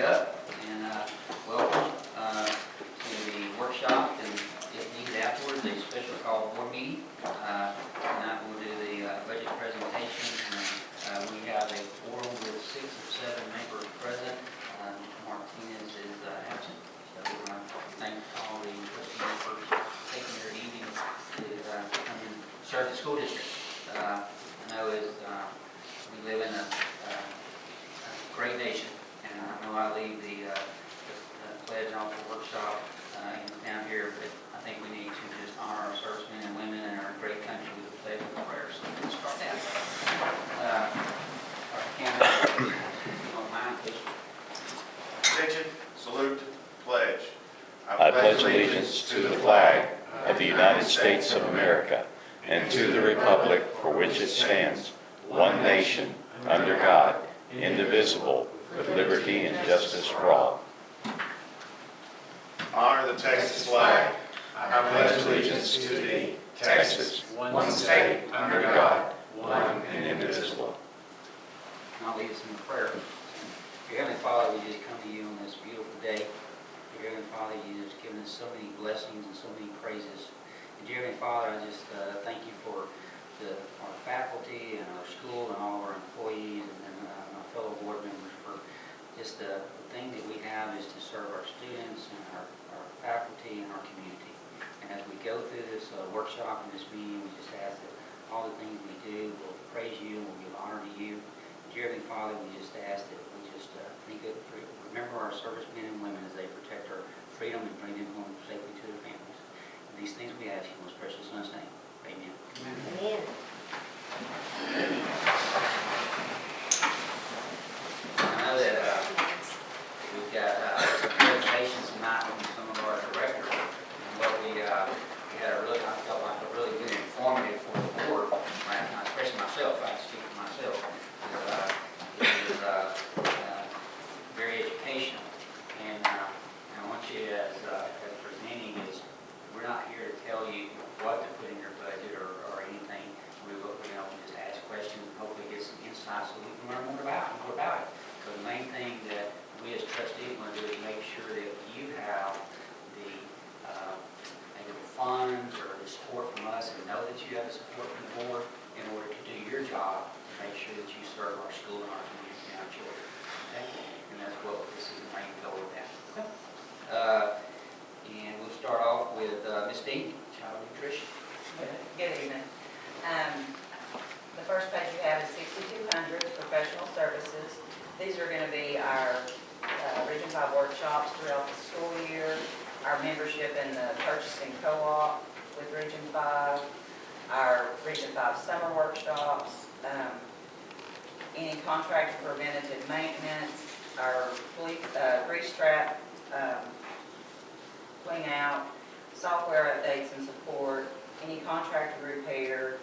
everybody up and welcome to the workshop, and if needed afterwards, a special call board meeting. Tonight we'll do the budget presentation. We have a quorum with 6 or 7 members present. Martinez is absent, so we want to thank all the trustees for taking their evening to come and serve the school district. I know we live in a great nation, and I know I lead the pledge off the workshop down here, but I think we need to just honor our servicemen and women in our great country with a pledge and prayer. So we'll start that. Our camera, if you don't mind, please. Attention, salute, pledge. I pledge allegiance to the flag of the United States of America and to the republic for which it stands, one nation, under God, indivisible, with liberty and justice for all. Honor the Texas flag. I pledge allegiance to thee, Texas, one state, under God, one and indivisible. And I'll lead us in prayer. Dear Heavenly Father, we just come to you on this beautiful day. Dear Heavenly Father, you just given us so many blessings and so many praises. And dear Heavenly Father, I just thank you for our faculty and our school and all of our employees and my fellow board members for just the thing that we have is to serve our students and our faculty and our community. And as we go through this workshop and this meeting, we just ask that all the things we do will praise you and will give honor to you. Dear Heavenly Father, we just ask that we just remember our servicemen and women as they protect our freedom and bring them home safely to their families. And these things we ask in your most precious Son's name. Amen. Amen. I know that we've got some presentations tonight from some of our directors, and what we had I felt like a really good informative for the board last night, especially myself. I can speak for myself. It was very educational, and I want you as presenting is we're not here to tell you what to put in your budget or anything. We just ask questions and hopefully get some insight so we can learn more about it. So the main thing that we as trustees want to do is make sure that you have the maybe the funds or the support from us, and know that you have the support from the board in order to do your job to make sure that you serve our school and our community and our children. Okay? And that's what this is the main goal of that. And we'll start off with Ms. Dean, Child Nutrition. Good evening. The first page you have is 6200 professional services. These are going to be our Region 5 workshops throughout the school year, our membership in the purchasing co-op with Region 5, our Region 5 summer workshops, any contract preventative maintenance, our grease trap clean out, software updates and support, any contractor repair,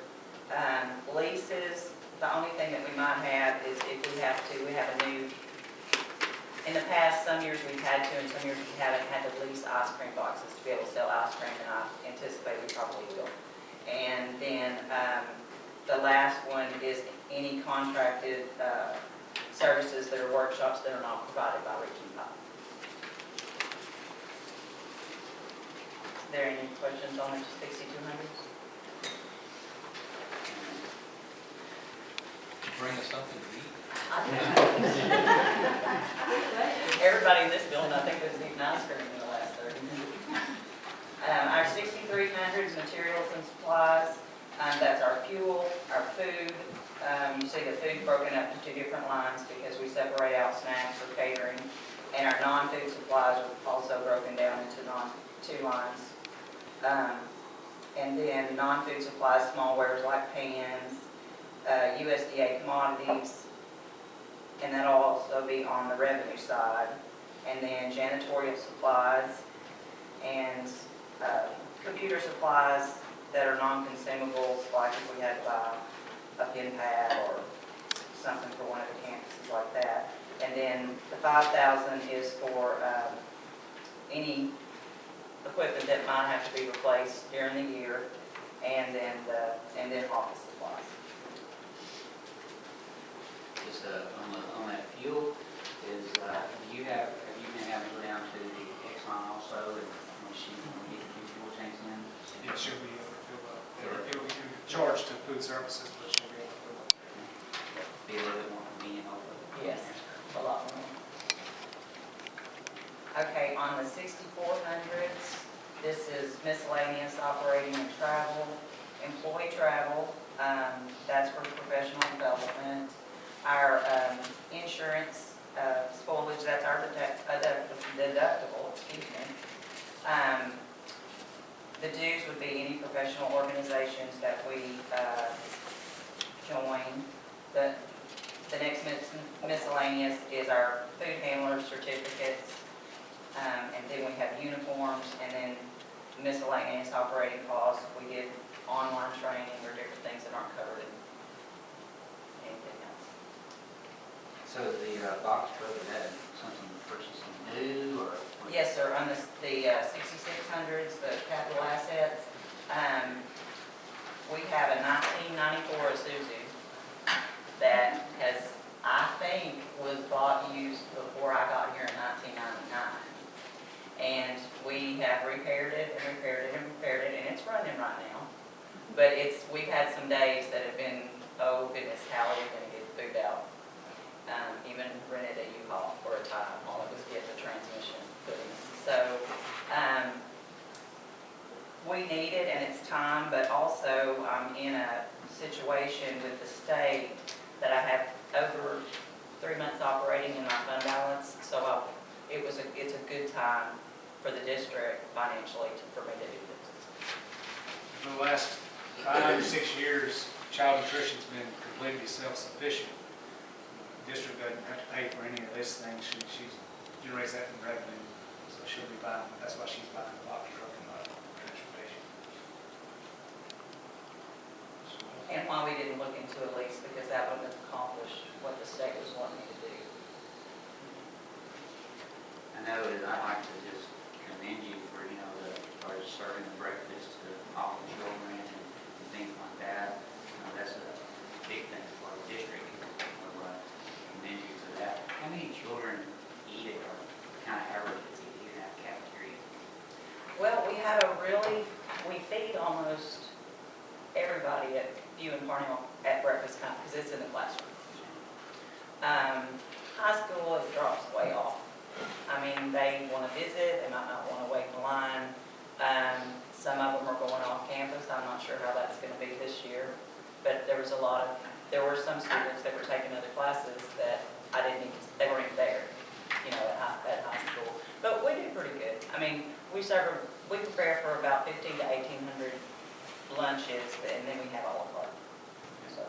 leases. The only thing that we might have is if we have a new, in the past, some years we've had to, and some years we haven't had to lease ice cream boxes to be able to sell ice cream, and I anticipate we probably will. And then the last one is any contracted services that are workshops that are not provided by Region 5. Are there any questions on the 6200s? Bring us something to eat. Everybody in this building, I think, has eaten ice cream in the last 30 minutes. Our 6300s, materials and supplies, that's our fuel, our food. You see the food broken up into 2 different lines because we separate out snacks or catering. And our non-food supplies are also broken down into 2 lines. And then non-food supplies, small wares like pans, USDA commodities, and that'll also be on the revenue side. And then janitorial supplies and computer supplies that are non-consumables, like if we had to buy a pen pad or something for one of the campuses like that. And then the $5,000 is for any equipment that might have to be replaced during the year, and then office supplies. Just on that fuel, is you have Okay, on the 6400s, this is miscellaneous operating and travel, employee travel, that's for professional development. Our insurance spoilage, that's our deductible, excuse me. The dues would be any professional organizations that we join. The next miscellaneous is our food handler certificates, and then we have uniforms, and then miscellaneous operating costs. We did online training or different things that aren't covered in anything else. So the box truck, is that something you're purchasing new, or? what? Yes, sir, on the 6600s, the capital assets, we have a 1994 Isuzu that has, I think, was bought used before I got here in 1999. And we have repaired it and repaired it and repaired it, and it's running right now. But we've had some days that have been, oh goodness, how are we going to get the food out? Even rented a U-Haul for a time while it was getting the transmission put in. So we need it, and it's time, but also I'm in a situation with the state that I have over 3 months operating in my fund balance, so it's a good time for the district financially for me to do this. For the last 5 or 6 years, child nutrition's been completely self-sufficient. The district doesn't have to pay for any of this thing. She generates that in revenue, so she'll be buying, that's why she's buying the box truck and not transportation. And why we didn't look into a lease, because that wouldn't have accomplished what the state was wanting me to do. I know that I'd like to just commend you for, for serving the breakfast to all the children and things like that. That's a big thing for our district. We'll commend you for that. How many children eat it, or kind of average do you eat in that cafeteria? Well, we feed almost everybody at View and Parnell at breakfast time, because it's in the classroom. High school, it drops way off. I mean, they want to visit, they might not want to wait in line. Some of them are going off campus. I'm not sure how that's going to be this year, but there were some students that were taking other classes that they weren't even there, at high school. But we do pretty good. I mean, we prepare for about 1,500 to 1,800 lunches, and then we have a la carte. So.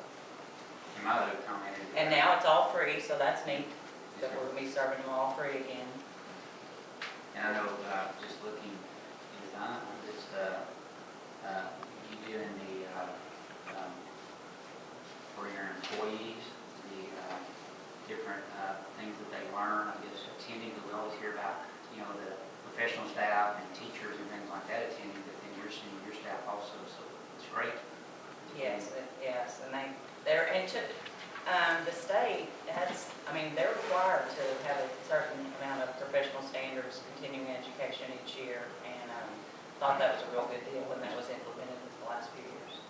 And my other comment is. And now it's all free, so that's neat, that we're going to be serving them all free again. And I know, just looking design, you doing the, for your employees, the different things that they learn, I guess, attending, we always hear about, the professional staff and teachers and things like that attending, but then you're seeing your staff also, so it's great. Yes, and the state they're required to have a certain amount of professional standards, continuing education each year, and thought that was a real good deal when that was implemented in the last few years.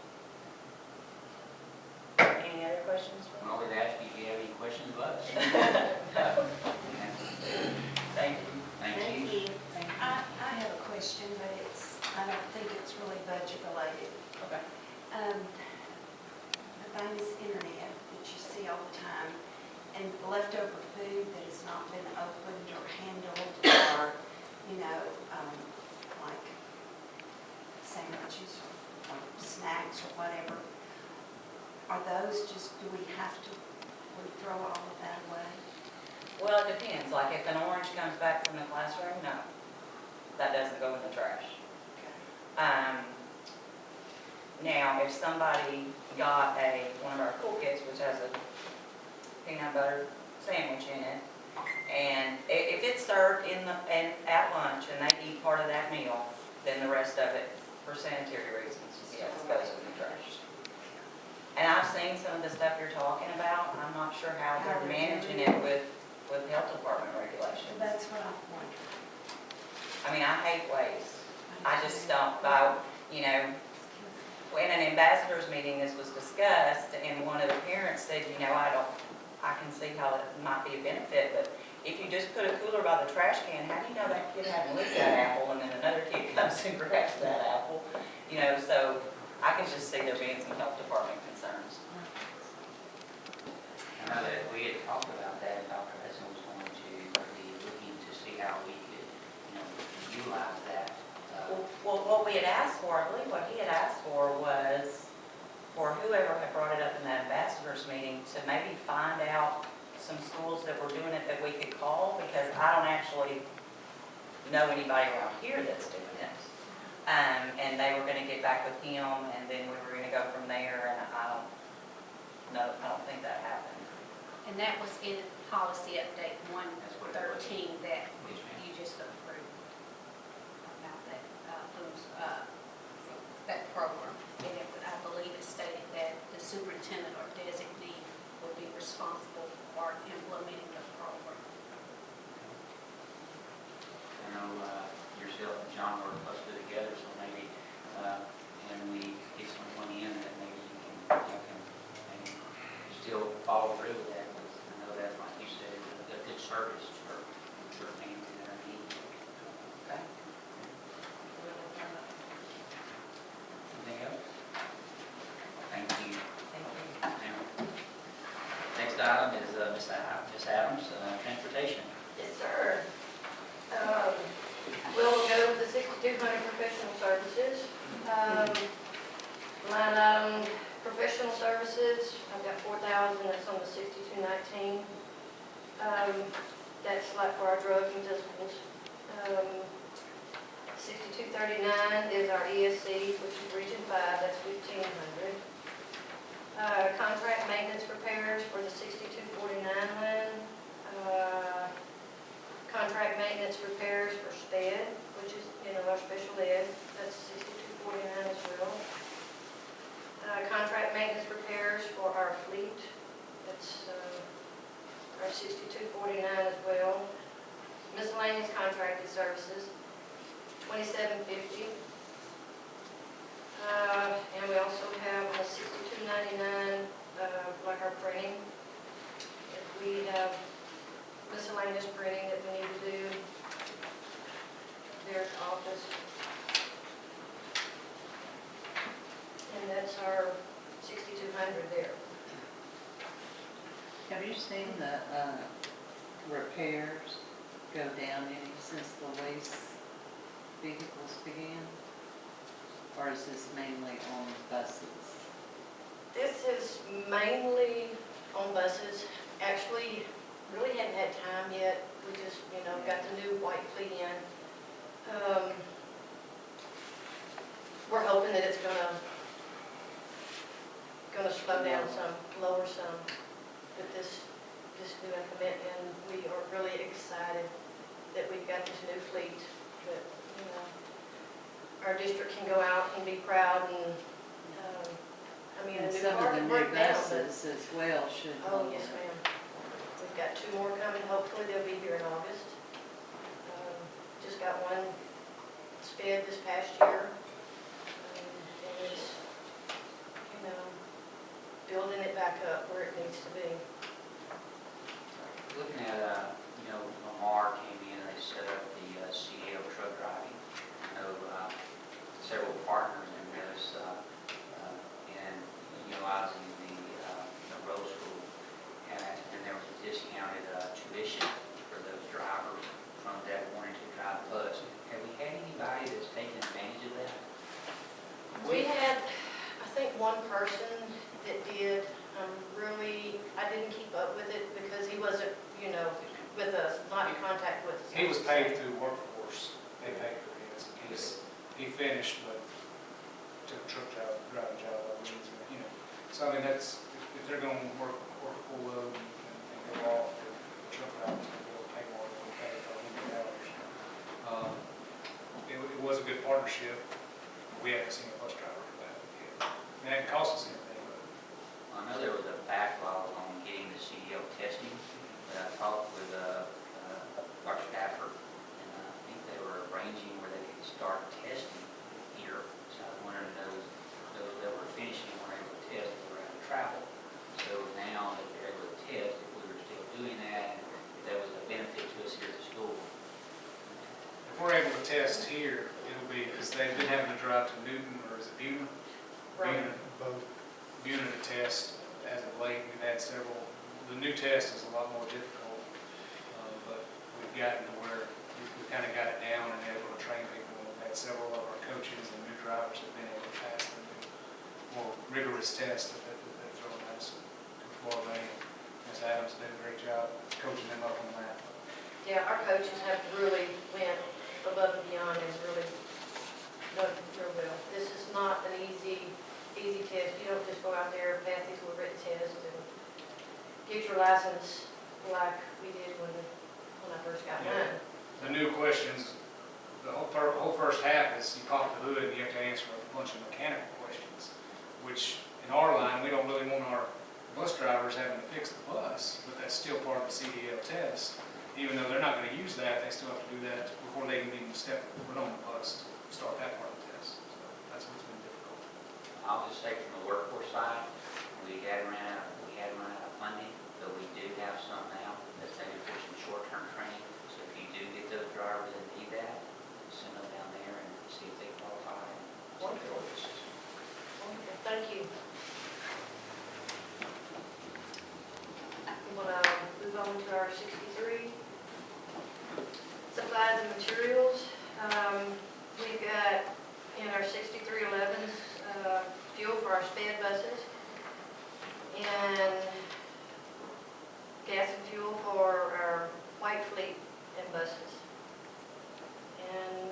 Any other questions? I always ask you if you have any questions of us. Thank you. Thank you. I have a question, but I don't think it's really budget related. Okay. The famous internet that you see all the time, and leftover food that has not been opened or handled, or, like sandwiches or snacks or whatever, are those just, do we throw all of that away? Well, it depends. Like if an orange comes back from the classroom, no, that doesn't go in the trash. Now, if somebody got one of our cool kits, which has a peanut butter sandwich in it, and if it's served at lunch and they eat part of that meal, then the rest of it, for sanitary reasons, yes, goes in the trash. And I've seen some of the stuff you're talking about. I'm not sure how they're managing it with health department regulations. That's what I'm wondering. I mean, I hate waste. I just don't, in an ambassadors meeting, this was discussed, and one of the parents said, I can see how it might be a benefit, but if you just put a cooler by the trash can, how do you know that kid hadn't licked that apple and then another kid comes and grabs that apple? You know, so I can just see there being some health department concerns. I know that we had talked about that, and Dr. Hudson was going to be looking to see how we could, utilize that. Well, what we had asked for, I believe what he had asked for was for whoever had brought it up in the ambassadors meeting to maybe find out some schools that were doing it that we could call, because I don't actually know anybody around here that's doing it. And they were gonna get back with him, and then we were gonna go from there, and I don't think that happened. And that was in policy update That's what it was. 113 that Yes, ma'am. you just approved about that, that program. And I believe it stated that the superintendent or designee would be responsible for implementing the program. I know yourself and John work closely together, so maybe when we get someone in, that maybe you can maybe still follow through with that. Because I know that, like you said, is a good service for families and their needs. Okay? Anything else? Thank you. Thank you. Ma'am. Next item is Ms. Adams, transportation. Yes, sir. We'll go with the 6,200 professional services. Line item, professional services, I've got 4,000, that's on the 6219. That's like for our drug and physicals. 6239 is our ESC, which is Region 5, that's 1,500. Contract maintenance repairs for the 6249 line. Contract maintenance repairs for SPED, which is, our special ed, that's 6249 as well. Contract maintenance repairs for our fleet, that's our 6249 as well. Miscellaneous contracted services, 2750. And we also have a 6299, like our printing. If we have miscellaneous printing that we need to do there at the office. And that's our 6,200 there. Have you seen the repairs go down any since the waste vehicles began? Or is this mainly on buses? This is mainly on buses. Actually, really hadn't had time yet. We just, got the new white fleet in. We're hoping that it's gonna slow down some, lower some with this new implement, and we are really excited that we've got this new fleet that, our district can go out and be proud and, And the new some of car the can new break down, but. buses as well should. Oh, yes, ma'am. We've got 2 more coming, hopefully they'll be here in August. Just got one sped this past year. And it's, building it back up where it needs to be. Looking at, Lamar came in, they set up the CEO truck driving. I know several partners in this, in utilizing the road school. And there was a discounted tuition for those drivers from that wanting to drive bus. Have we had anybody that's taken advantage of that? We had, I think, one person that did. I didn't keep up with it because he wasn't, with us, not in contact with us. He was paid through workforce. They paid for his. He finished, but took a truck driving job. So that's, if they're going to work a full load and go off, the truck drivers will pay more than we pay for 100 hours. It was a good partnership. We haven't seen a bus driver for that yet. And it didn't cost us anything, but. I know there was a backlog on getting the CEO testing, but I talked with Dr. Stafford, and I think they were arranging where they could start testing here. So I was wondering if those that were finishing were able to test, they were able to travel. So now that they're able to test, if we were still doing that, and if that was a benefit to us here at the school, test here, it'll be, because they've been having to drive to Newton, or is it Buena? Right. Buena to test as of late. We've had several. The new test is a lot more difficult, but we've gotten to where we've kind of got it down and able to train people. We've had several of our coaches and new drivers have been able to pass the new, more rigorous test that they're throwing at us. Coach Barber and Ms. Adams did a great job coaching them up on that. Yeah, our coaches have really went above and beyond and really done real well. This is not an easy test. You don't just go out there and pass these little written tests and get your license like we did when I first got mine. The new questions, the whole first half is you pop the hood and you have to answer a bunch of mechanical questions, which in our line, we don't really want our bus drivers having to fix the bus, but that's still part of the CDL test. Even though they're not going to use that, they still have to do that before they can even step foot on the bus to start that part of the test. So that's what's been difficult. I'll just say from the workforce side, we had run out of funding, but we do have some now that's maybe for some short-term training. So if you do get those drivers that need that, send them down there and see if they qualify. Wonderful. Thank you. We want to move on to our 63. Supplies and materials. We've got in our 6311s fuel for our sped buses and gas and fuel for our white fleet and buses. And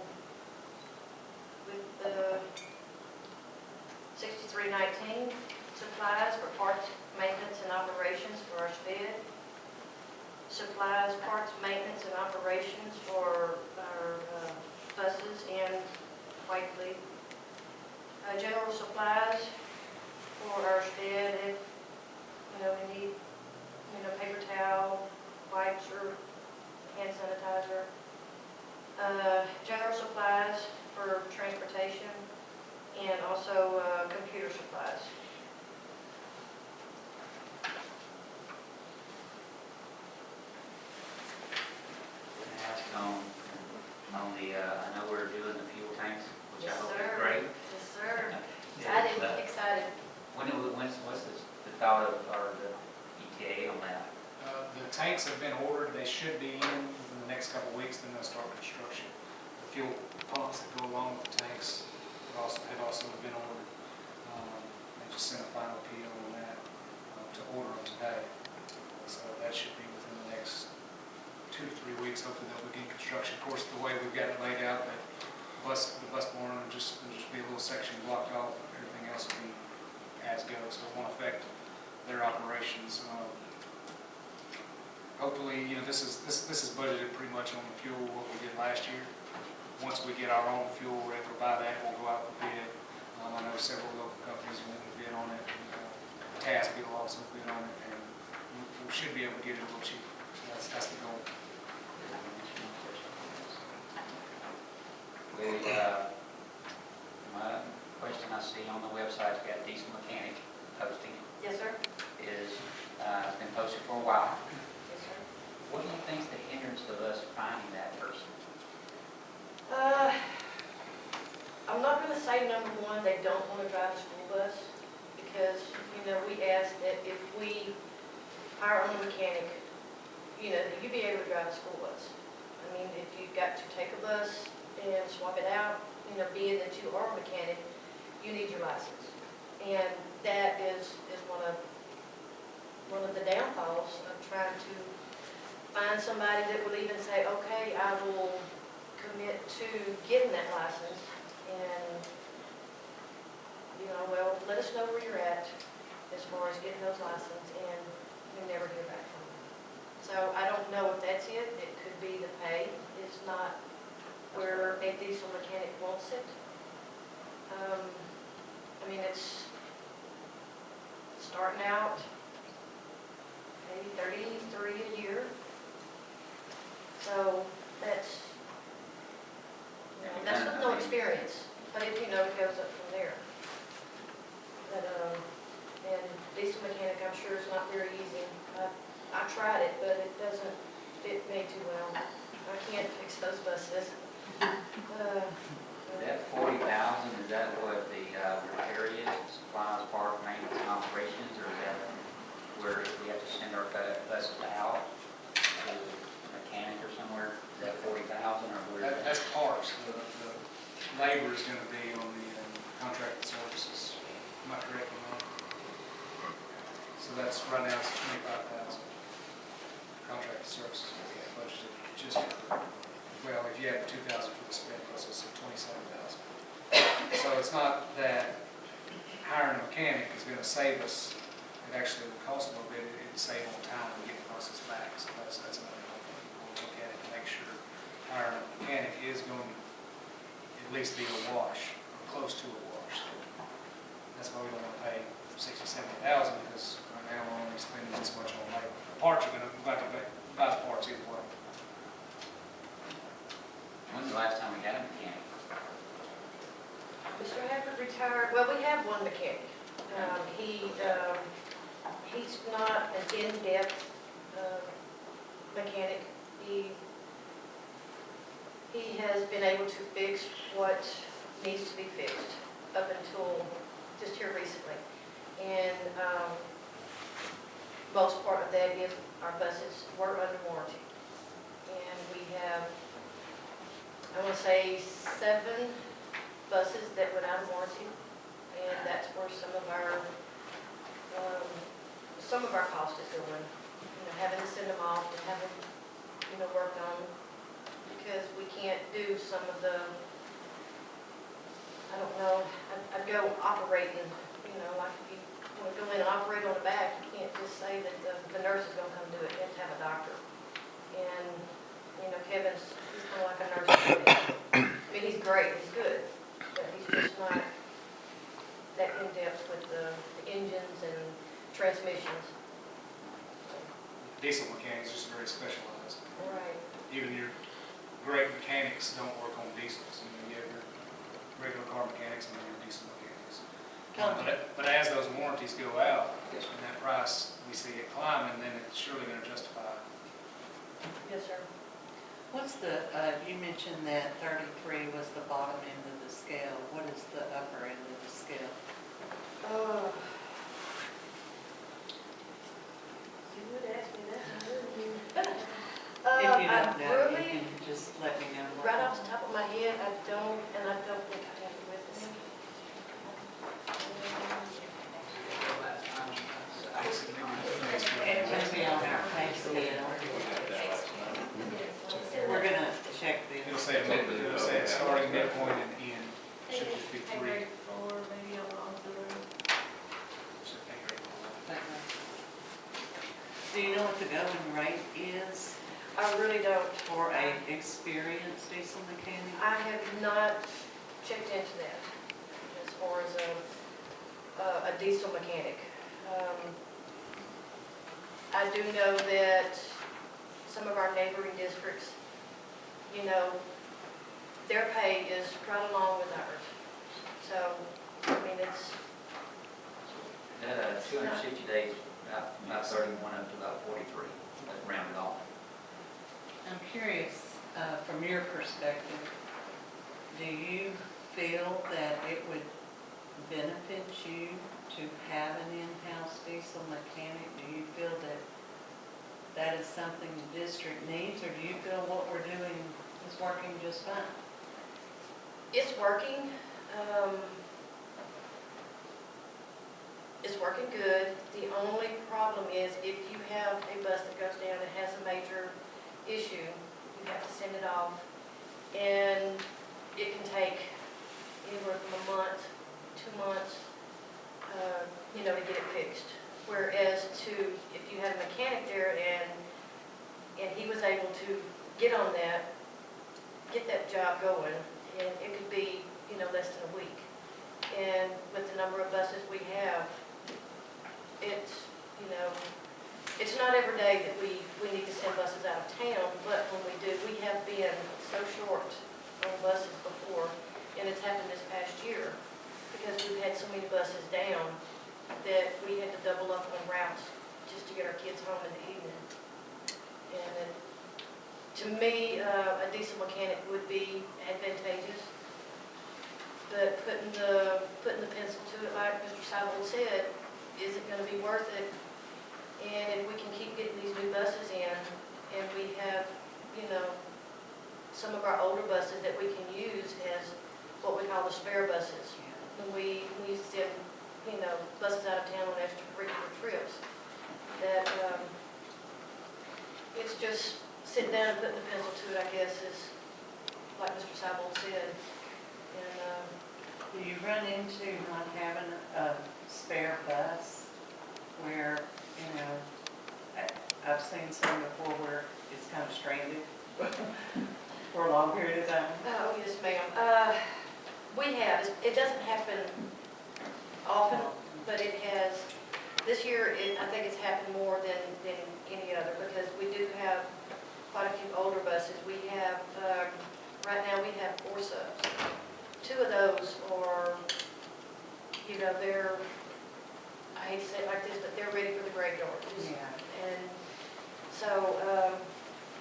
with the 6319, supplies for parts, maintenance, and operations for our sped. Supplies, parts, maintenance, and operations for our buses and white fleet. General supplies for our sped, if, we need, paper towel, wipes, or hand sanitizer. General supplies for transportation, and also computer supplies. On the, I know we're doing the fuel tanks, which I Yes, hope sir. is great. Yes, sir. Yeah, Excited. What's the thought of, or the ETA on that? The tanks have been ordered. They should be in within the next couple of weeks, then they'll start construction. The fuel pumps that go along with the tanks have also been ordered. They just sent a final PO on that to order them today. So that should be within the next 2 to 3 weeks. Hopefully they'll begin construction. Of course, the way we've got it laid out, that the bus barn will just be a little section blocked off. Everything else will be as goes, so it won't affect their operations. Hopefully, this is budgeted pretty much on the fuel what we did last year. Once we get our own fuel, we're able to buy that, we'll go out for bid. I know several local companies went and bid on it. Task will also bid on it, and we should be able to get it a little cheaper. So that's the goal. My question I see on the website's got diesel mechanic posting, Yes, sir. is, it's been posted for a while. Yes, sir. What do you think is the hindrance of us finding that person? I'm not going to say number one, they don't want to drive a school bus, because, we ask that if we hire a mechanic, that you be able to drive a school bus. I mean, if you've got to take a bus and swap it out, being that you are a mechanic, you need your license. And that is one of the downfalls of trying to find somebody that will even say, okay, I will commit to getting that license, and, well, let us know where you're at as far as getting those licenses, and we never hear back from them. So I don't know if that's it. It could be the pay is not where a diesel mechanic wants it. It's starting out maybe 33 a year. So that's with no experience, but it goes up from there. But and diesel mechanic, I'm sure, is not very easy. I tried it, but it doesn't fit me too well. I can't fix those buses. Is that 40,000, is that what the repair is, supplies, parts, maintenance, and operations, or is that where we have to send our buses out to a mechanic or somewhere? Is that 40,000 or where? That's parts. The labor is gonna be on the contracted services. Am I correct on that? So that's, right now it's 25,000. Contracted services will be budgeted just for, well, if you have 2,000 for the sped buses, so 27,000. So it's not that hiring a mechanic is gonna save us. It actually will cost a little bit. It'd save on time and get buses back. So that's another thing. We'll look at it to make sure hiring a mechanic is going to at least be a wash, or close to a wash. That's why we don't want to pay 60, 70,000, because right now we're only spending this much on labor. Parts are gonna, we'll have to buy the parts either way. When's the last time we had a mechanic? Mr. Hafford retired, well, we have one mechanic. He's not an in-depth mechanic. He has been able to fix what needs to be fixed up until just here recently. And most part of that is our buses were under warranty. And we have, I want to say, 7 buses that went out of warranty. And that's where some of our cost is going. You know, having to send them off and having, work on them, because we can't do some of the, I don't know, I'd go operating, like if you want to go in and operate on the back, you can't just say that the nurse is going to come do it. You have to have a doctor. And, Kevin's, he's kind of like a nurse. I mean, he's great, he's good, but he's just not that in-depth with the engines and transmissions. Diesel mechanics is just very specialized. Right. Even your great mechanics don't work on diesels. You have your regular car mechanics and then your diesel mechanics. But as those warranties go out, and that price, we see it climbing, then it's surely going to justify. Yes, sir. What's the, you mentioned that 33 was the bottom end of the scale. What is the upper end of the scale? You would ask me that. If you don't know, you Really, can just let me know. right off the top of my head, I don't think I have it with me. Last time? It must be on our pay scale. We're gonna check It'll the, say, starting midpoint and end, should just be 3. Grade 4, maybe on auxiliary. Should be grade 4. do you know what the going rate is I really don't. for a experienced diesel mechanic? I have not checked into that as far as a diesel mechanic. I do know that some of our neighboring districts, their pay is right along with ours. So, I mean, it's, That 260 days, about 31 up to about 43, that's rounded off. I'm curious, from your perspective, do you feel that it would benefit you to have an in-house diesel mechanic? Do you feel that that is something the district needs, or do you feel what we're doing is working just fine? it's working. It's working good. The only problem is if you have a bus that goes down and has a major issue, you have to send it off. And it can take anywhere from a month, 2 months, to get it fixed. Whereas if you had a mechanic there and he was able to get on that, get that job going, and it could be, less than a week. And with the number of buses we have, it's not every day that we need to send buses out of town, but when we do, we have been so short on buses before, and it's happened this past year, because we've had so many buses down that we had to double up on routes just to get our kids home in the evening. And To me, a diesel mechanic would be advantageous, but putting the pencil to it, like Mr. Seibold said, is it gonna be worth it? And if we can keep getting these new buses in, and we have, some of our older buses that we can use as what we call the spare buses. When we send, buses out of town on extracurricular trips, that, it's just sitting down and putting the pencil to it, I guess, is, like Mr. Seibold said. And, Do you run into not having a spare bus where, I've seen some before where it's kind of stranded for a long period of time? oh, yes, ma'am. We have, it doesn't happen often, but it has, this year, I think it's happened more than any other, because we do have quite a few older buses. We have, right now, we have 4 subs. 2 of those are, they're, I hate to say it like this, but they're ready for the graveyard. Yeah. And so,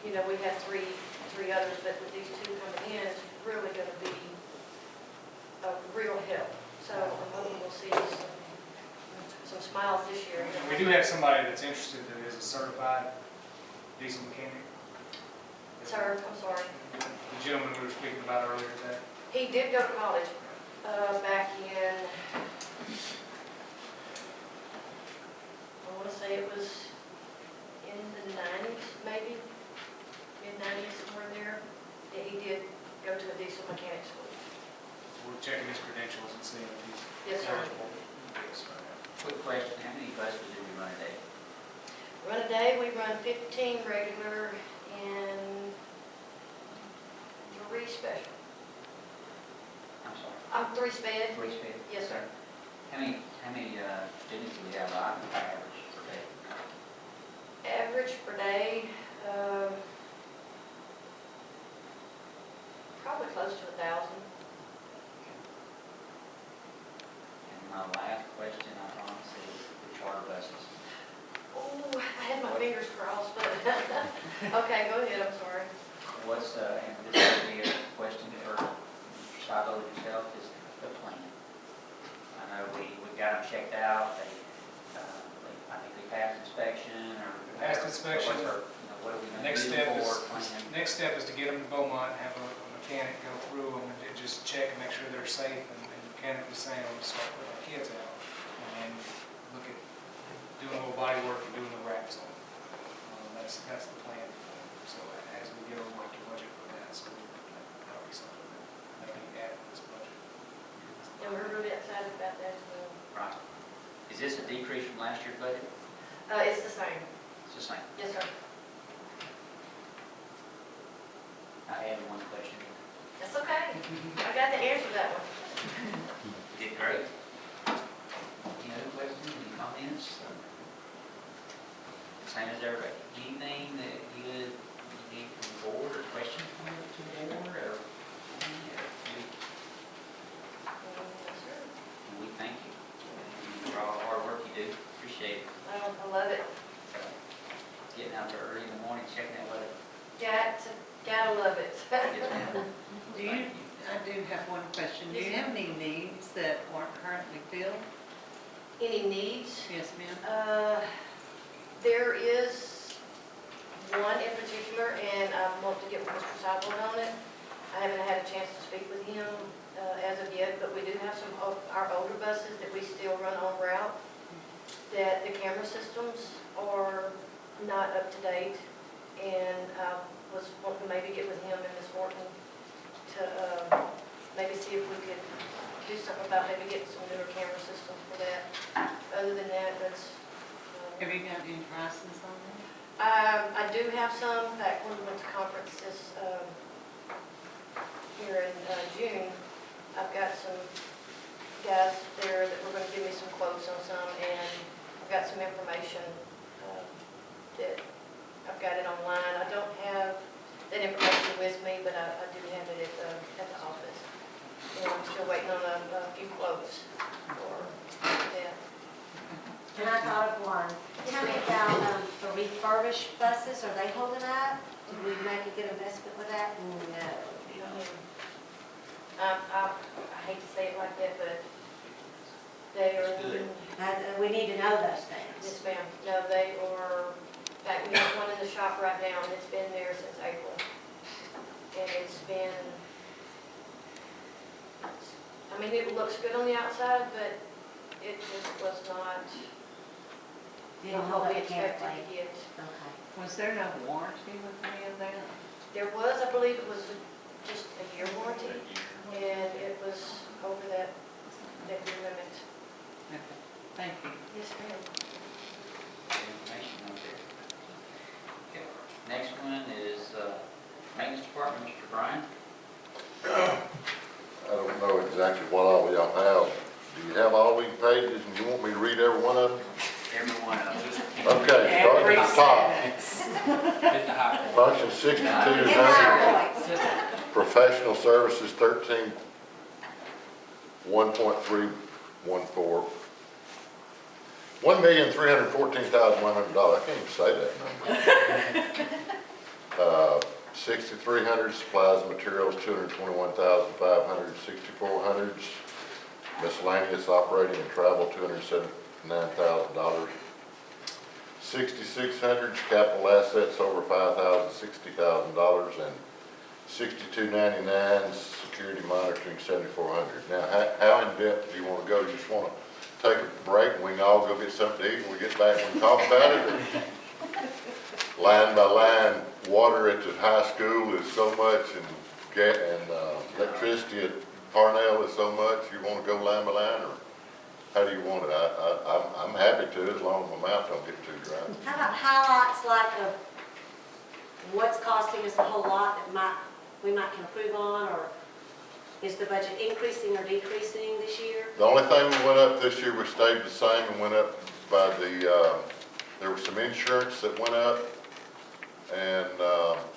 we have three others, but with these 2 coming in, it's really going to be a real help. So I'm hoping we'll see some smiles this year. We do have somebody that's interested that is a certified diesel mechanic. Sir, I'm sorry. The gentleman we were speaking about earlier today. He did go to college back in, I want to say it was in the 90s, maybe, mid-90s, somewhere there. Yeah, he did go to a diesel mechanic school. We're checking his credentials and seeing if he's Yes, sir. eligible. Yes, sir. Quick question, how many buses do we run a day? Run a day, we run 15 regular and 3 special. I'm sorry, 3 sped. 3 sped? Yes, sir. How many students do we have on average per day? Average per day, probably close to 1,000. And my last question, I promise, is the charter buses. Oh, I had my fingers crossed, but, okay, go ahead, I'm sorry. What's, and this would be a question for Mr. Seibold himself, is the plan. I know we got them checked out, I think they passed inspection, or. Passed inspection. What's our, what are we The going to next do step for is, plan? next step is to get them to Beaumont and have a mechanic go through them and just check and make sure they're safe and mechanically sound, and start putting our kids out. And look at doing a little body work and doing the wraps on them. That's the plan. So as we get over to budget for that, so that'll be something that may be added to this budget. And we're really excited about that as well. Right. Is this a decrease from last year's budget? It's the same. It's the same. Yes, sir. I have one question. That's okay. I got the answer to that one. You did great. Any other questions, any comments? Same as everybody. Anything that you need from the board, or questions from the board, or? Yes, sir. We thank you for all the hard work you do. Appreciate it. I love it. Getting out there early in the morning, checking that weather. Gotta love it. Yes, ma'am. Do you, I do have one question. Do you have any needs that aren't currently filled? Any needs? Yes, ma'am. There is one in particular, and I want to get with Mr. Seibold on it. I haven't had a chance to speak with him as of yet, but we do have some of our older buses that we still run on route, that the camera systems are not up to date, and was wanting to maybe get with him and Ms. Morton to maybe see if we could do something about maybe getting some newer camera systems for that. Other than that, that's... Have you got any prices on that? I do have some. In fact, when we went to conference this, here in June, I've got some guys there that were going to give me some quotes on some, and I've got some information that I've got it online. I don't have that information with me, but I do have it at the office. And I'm still waiting on a few quotes for that. And I thought of one. Tell me about the refurbished buses, are they holding up? Did we make a good investment with that? No. I hate to say it like that, but they are. It's good. We need to know those things. Yes, ma'am. No, they are, in fact, we have one in the shop right now, and it's been there since April. And it's been, I mean, it looks good on the outside, but it just was not Didn't what hold we up carefully. expected to get. Okay. Was there no warranty with any of that? There was, I believe it was just a year warranty, and it was over that limit. Okay, thank you. Yes, ma'am. Information on there. Okay. Next one is Maintenance Department, Mr. Brian. I don't know exactly what all y'all have. Do you have all these pages and you want me to read every one of them? Every one of them. Okay, starting at the top. Hit the high point. Function 6200, professional services 13, 1.314. $1,314,100. I can't even say that number. 6,300 supplies and materials, 221,500. 6,400 miscellaneous operating and travel, $279,000. 6,600 capital assets over $5,000, $60,000, and 6,299 security monitoring, 7,400. Now, how in depth do you want to go? You just want to take a break and we can all go get something to eat when we get back and talk about it? Or line by line, water at the high school is so much, and electricity at Parnell is so much. You want to go line by line, or how do you want it? I'm happy to, as long as my mouth don't get too dry. How about highlights like of what's costing us a whole lot that we might can improve on, or is the budget increasing or decreasing this year? The only thing we went up this year, we stayed the same and went up by there was some insurance that went up, and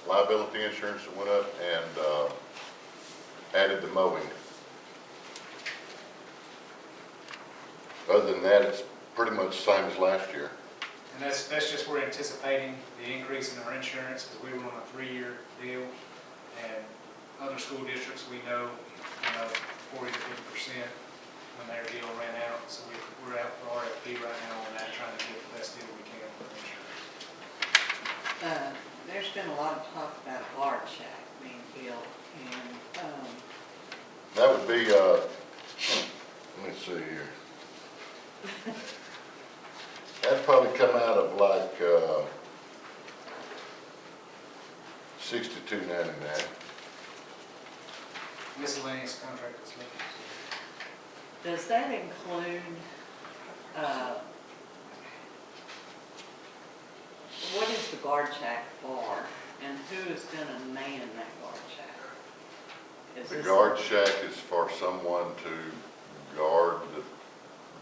liability insurance that went up, and added the mowing. Other than that, it's pretty much the same as last year. And that's just, we're anticipating the increase in our insurance, because we were on a 3-year deal, and other school districts, we know, 40 to 50% when their deal ran out, so we're out for RFP right now on that, trying to get the best deal we can for insurance. There's been a lot of talk about a guard shack being built, and, That would be, let me see here. That'd probably come out of like, $62.99. Miscellaneous contract is looking. does that include, what is the guard shack for, and who is gonna man that guard shack? Is The this- guard shack is for someone to guard the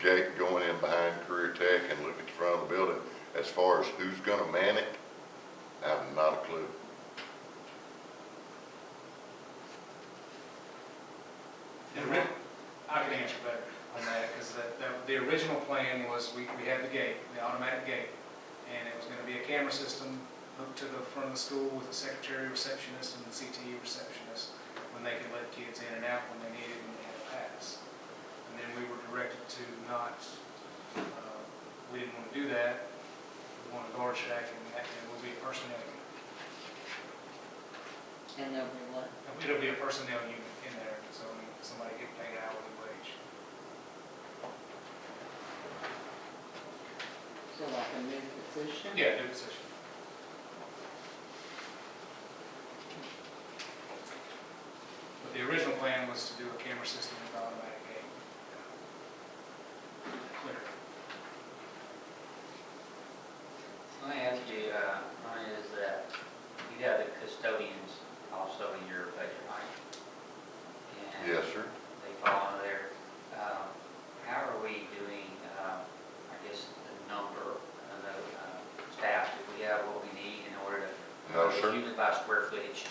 gate going in behind Career Tech and look at the front of the building. As far as who's gonna man it, I have not a clue. I can answer better on that, because the original plan was, we had the gate, the automatic gate, and it was gonna be a camera system hooked to the front of the school with a secretary, receptionist, and the CTE receptionist, when they could let kids in and out when they needed and they had a pass. And then we were directed to not, we didn't want to do that, we wanted a guard shack, and that will be a personnel unit. And there'll be what? It'll be a personnel unit in there, so somebody get paid hourly wage. So like a new position? Yeah, new position. But the original plan was to do a camera system with automatic gate. Clear. Let me ask you, Ronnie, is that you have the custodians also in your budget, right? And Yes, sir. they fall under there. How are we doing, I guess, the number of the staff? Do we have what we need in order to? No, It's sir. usually by square footage.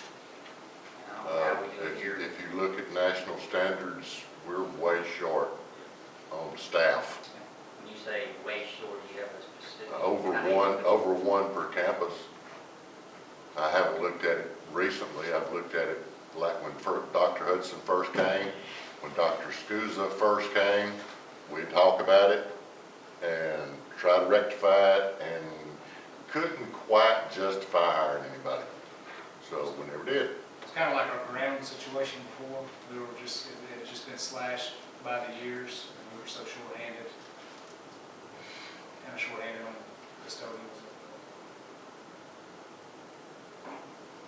How are we doing here? If you look at national standards, we're way short on staff. When you say way short, do you have a specific? Over one per campus. I haven't looked looked at it like when Dr. Hudson first came, when Dr. Scusa first came, we'd talk about it and try to rectify it, and couldn't quite justify hiring anybody. So we never did. It's kind of like our ground situation before. We were just, it had just been slashed by the years, and we were so short-handed. Kind of short-handed on custodians.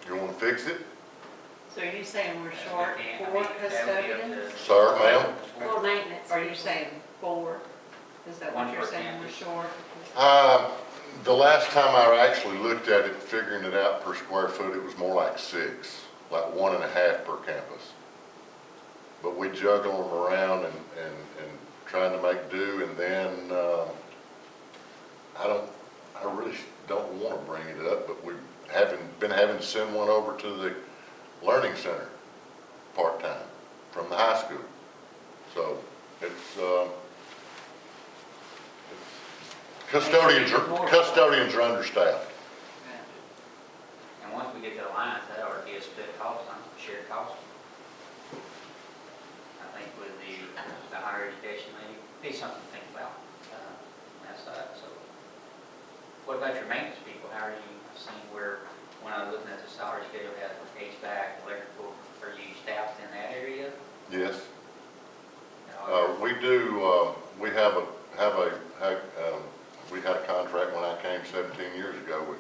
You want to fix it? So are you saying we're short We can't- I four mean, that would be up custodians? to- Sir, ma'am? For maintenance. Are you saying four? Is that what One you're per saying, we're campus. short? The last time I actually looked at it, figuring it out per square foot, it was more like 6, like 1.5 per campus. But we juggle them around and trying to make do, and then, I really don't want to bring it up, but we've been having to send one over to the Learning Center, part-time, from the high school. So it's, custodians are understaffed. And once we get to the lines, that ought to be a split cost, shared cost. I think with the higher education, maybe, be something to think about, on that side, so. What about your maintenance people? How are you, I've seen where, when I was looking at the salary schedule, it has HVAC, electrical, are you staffed in that area? Yes. You We do, we we had a contract when I came 17 years ago with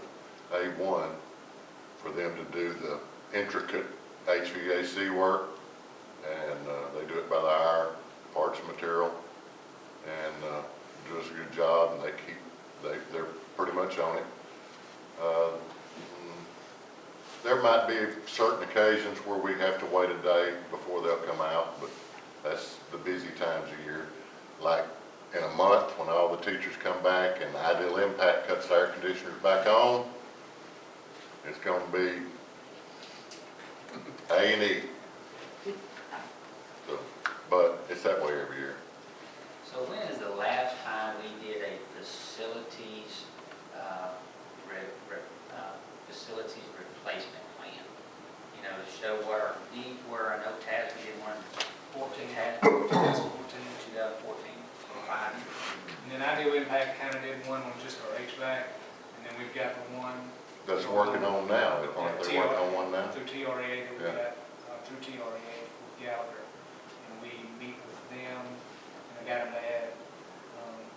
A1 for them to do the intricate HVAC work, and they do it by the hour, parts and material, and do us a good job, and they're pretty much on it. There might be certain occasions where we have to wait a day before they'll come out, but that's the busy times of year. Like in a month, when all the teachers come back and Ideal Impact cuts the air conditioners back on, it's going to be A&E. So, but it's that way every year. So when is the last time we did a facilities, facilities replacement plan? You know, to show what our needs were. I know TAS, we did one 2014, 2014, 5 years. And then Ideal Impact kind of did one on just our HVAC, and then we've got the one. That's working on now. They're working on one now. Through TRA that we Yeah. got, through TRA with Gallagher. And we meet with them, and I got them to add,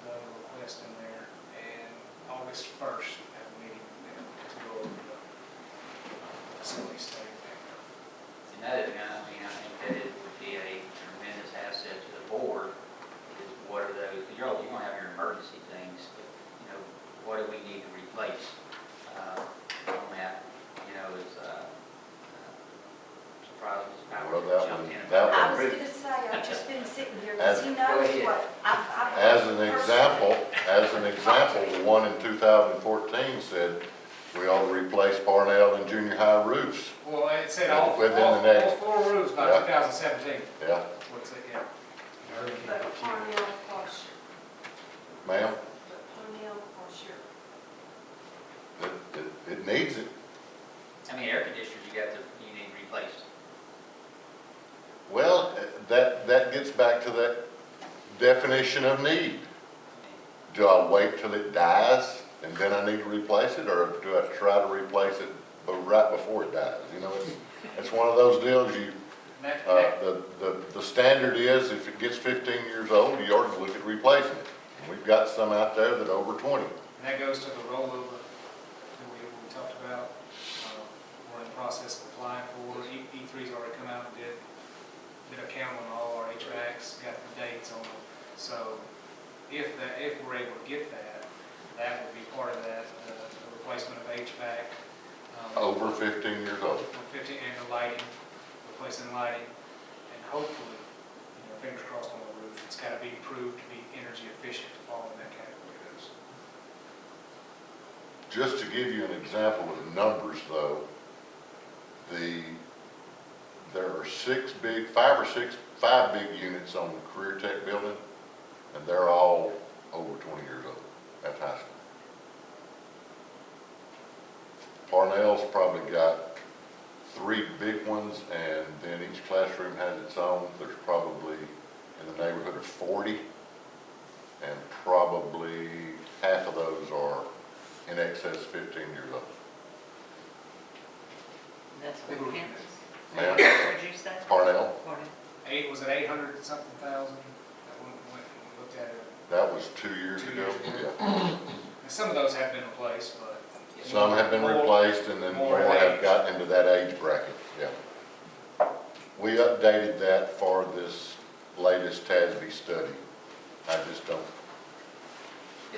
the request in there. And August 1st, have a meeting with them to go over the facility study. Another thing, I mean, I think that it would be a tremendous asset to the board, is what are those, because you're going to have your emergency things, but, you know, what do we need to replace on that, you know, is surprised Mr. Well, Powers that jumped one- in. that I one- was gonna say, I've just been sitting here, As- because he Go knows ahead. what, I've. As an example, the one in 2014 said we ought to replace Parnell and junior high roofs. Well, it said all Within the next- 4 roofs by Yeah. 2017. Yeah, What's it, yeah. But Parnell costs, ma'am, but Parnell costs your, it needs it. I mean, air conditioners, you need replaced. Well, that gets back to that definition of need. Do I wait till it dies and then I need to replace it, or do I try to replace it right before it dies? You know, it's one of those deals the standard is if it gets 15 years old, you ought to look at replacing it. And we've got some out there that are over 20. And that goes to the rollover that we talked about. We're in the process of applying for. E3's already come out and did a count on all our HVACs, got the dates on them. So if we're able to get that, that would be part of that, the replacement of HVAC. Over 15 years old. 15, and the lighting, replacing lighting, and hopefully, you know, fingers crossed on the roof, it's got to be proved to be energy efficient to fall in that category of those. Just to give you an example of the numbers though, there are 5 big units on the Career Tech building, and they're all over 20 years old. That's high school. Parnell's probably got 3 big ones, and then each classroom has its own. There's probably in the neighborhood of 40, and probably half of those are in excess of 15 years old. That's what campus. Ma'am? What'd you say? Parnell, Eight, was it 800 something thousand? That when we looked at it. that was 2 years 2 ago. years ago. Yeah. And some of those have been replaced, but. Some have been replaced, and then more have gotten into that age bracket, yeah. We updated that for this latest TASB study. I just don't,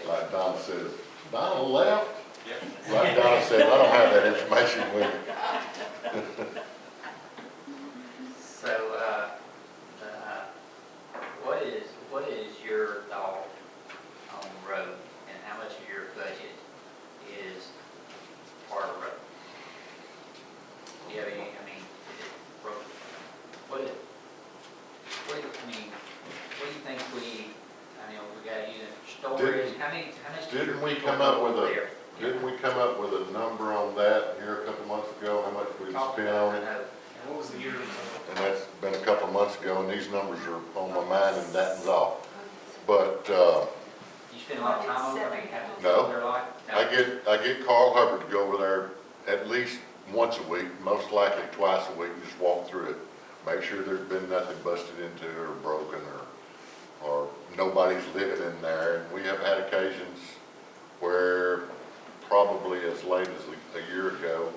like Donna says, Donna left? Like Donna said, I don't have that information with me. So, what is your thought on road, and how much of your budget is part of road? Do you have any, I mean, is it road, what do you think we gotta use it for storage, how much? Didn't we come up with a number on that here a couple months ago, how much we spent on it? And what was the year? And that's been a couple months ago, and these numbers are on my mind, and that is all. But, You spend a lot of time on it, I mean, No. how they're like? No. I get Carl Hubbard to go over there at least once a week, most likely twice a week, just walk through it. Make sure there's been nothing busted into or broken or nobody's living in there. And we have had occasions where probably as late as a year ago,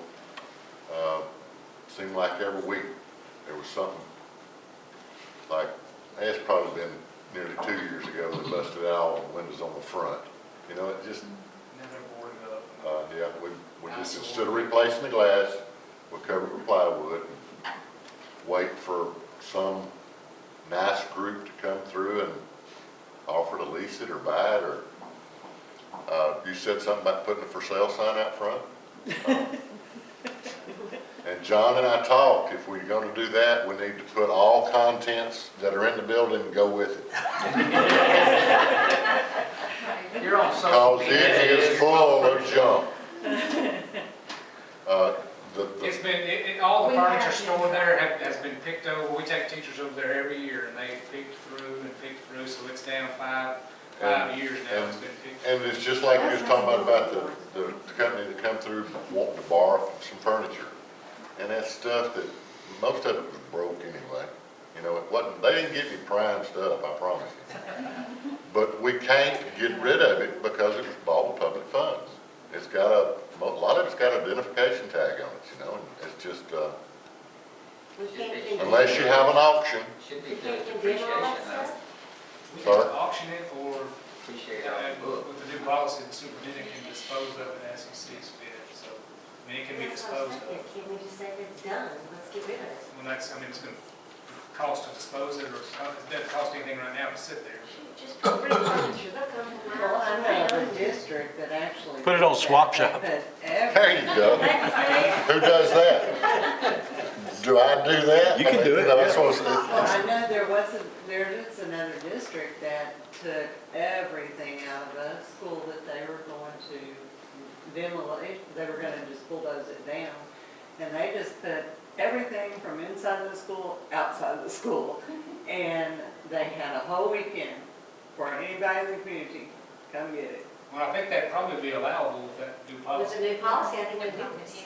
seemed like every week there was something like, it's probably been nearly 2 years ago, they busted out all the windows on the front. You know, it just, Never boarded up. yeah, we just, instead of replacing the glass, we cover it with plywood and wait for some nice group to come through and offer to lease it or buy it, or, you said something about putting a for sale sign out front? And John and I talked, if we're gonna do that, we need to put all contents that are in the building and go with it. You're on social Cause media. it is full of junk. It's been, all the We furniture have stored been- there has been picked over. We take teachers over there every year, and they pick through, so it's down five years now, it's been picked. And it's just like you was talking about the company that come through wanting to borrow some furniture. And that's stuff that, most of it was broke anyway. You know, it wasn't, they didn't get any prime stuff, I promise you. But we can't get rid of it because it was bought with public funds. It's got a lot of it's got an identification tag on it, you know, and it's just, We can't condemn. unless you have an auction, Should We be can't good condemn all that appreciation stuff. We Sorry? can auction it, or Appreciate all the book. with the new policy, the superintendent can dispose of it as he sees fit, so, I mean, it can be That's what I'm disposed saying. of. Can't we just say it's done, let's get rid of it? When that's, I mean, it's gonna cost to dispose it, or it doesn't cost anything right now to sit there. Just put rid of furniture, they'll come to my Well, house. I know of a district that actually. Put it on Swap they Shop. put there you go. Thank you, Steve. Who does that? Do I do that? You can do it, You know, that's yeah. what Well, I it's- know there is another district that took everything out of a school that they were going to demolish, they were gonna just bulldoze it down. And they just put everything from inside of the school, outside of the school. And they had a whole weekend for anybody in the community, come get it. Well, I think that'd probably be allowable with that new With policy. the new policy, I think we do this.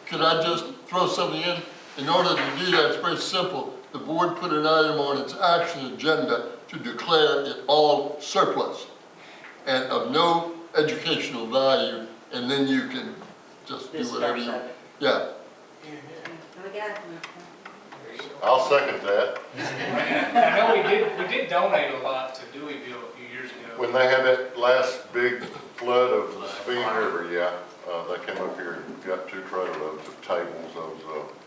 Could I just throw something in? In order to do that, it's very simple. The board put an item on its action agenda to declare it all surplus and of no educational value, and then you can just do whatever Dispose you, of it. yeah. We got it. There you go. I'll second that. And I know we did donate a lot to Deweyville a few years ago. When they had that last big flood of the Sabine River, yeah, they came up here and got 2 trailer loads of tables, those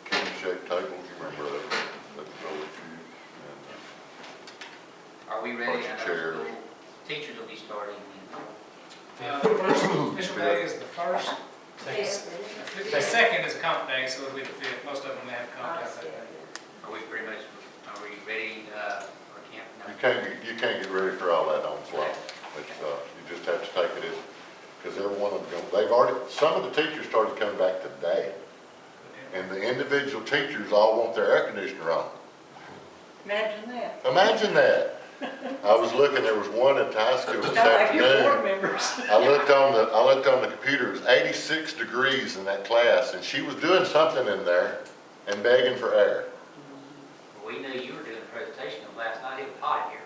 kidney-shaped tables, you remember those? Those old few. Are we ready? Bunch of I know chairs. school teachers will be starting in, First official day is the first. Yes. The second is comp day, so it'll be the 5th. Most of them have comp Honest, day. are we pretty much, are we ready, for camp? No. You can't get ready for all that on the fly. It's, you just have to take it as, because every one of them, they've already, some of the teachers started coming back today. And the end of individual teachers all want their air conditioner on. Imagine that. Imagine that. I was looking, there was one at the high school this Not like your board afternoon. members. I looked on the computer, it was 86 degrees in that class, and she was doing something in there and begging for air. We knew you were doing a presentation last night, it was hot here.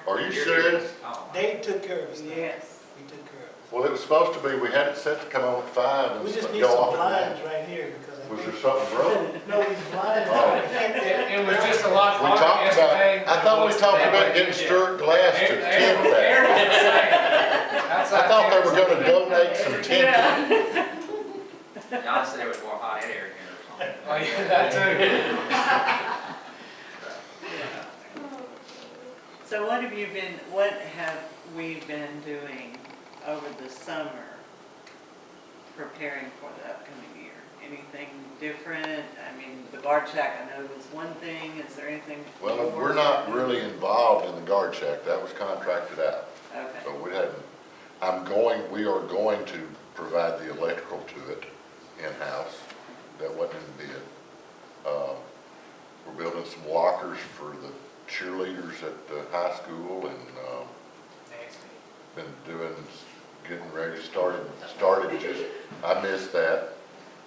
Are you serious? Oh, my. Dave took care of it. Yes. He took care of Well, it was supposed to be, we had it set to come on at 5 it. and We just need go some off at blinds 9. right here because I Was there think. something broke? No, these blinds. Oh. It was just a lot We hotter talked yesterday. about, I thought we talked about getting Stuart Glass to Air tint was that. the same. I Outside thought they temp were was gonna something donate some tinting. John said there was more hot air here or something. Oh, yeah, that too. So what have we been doing over the summer preparing for the upcoming year? Anything different? I mean, the guard shack, I know was one thing. Is there anything? Well, more? we're not really involved in the guard shack, that was contracted out. Okay. So we hadn't, we are going to provide the electrical to it in-house. That wasn't in the bid. We're building some lockers for the cheerleaders at the high school and, getting ready, started just, I missed that.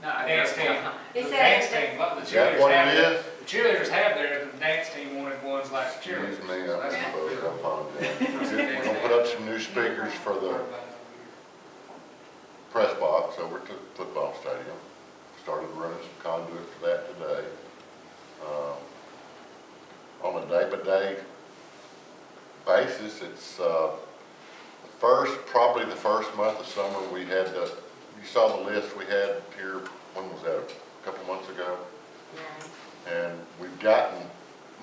No, I Dance guess. team. He The said dance it- team, the Is that cheerleaders what have it theirs. is? The cheerleaders have theirs, the dance team wanted ones like the cheerleaders. Excuse me, So I that's what suppose, we're I apologize. We're gonna put up some new speakers for the press box over to the football stadium. Started running some conduit for that today. On a day-by-day basis, it's, probably the first month of summer, we had you saw the list we had here, when was that, a couple months ago? And we've gotten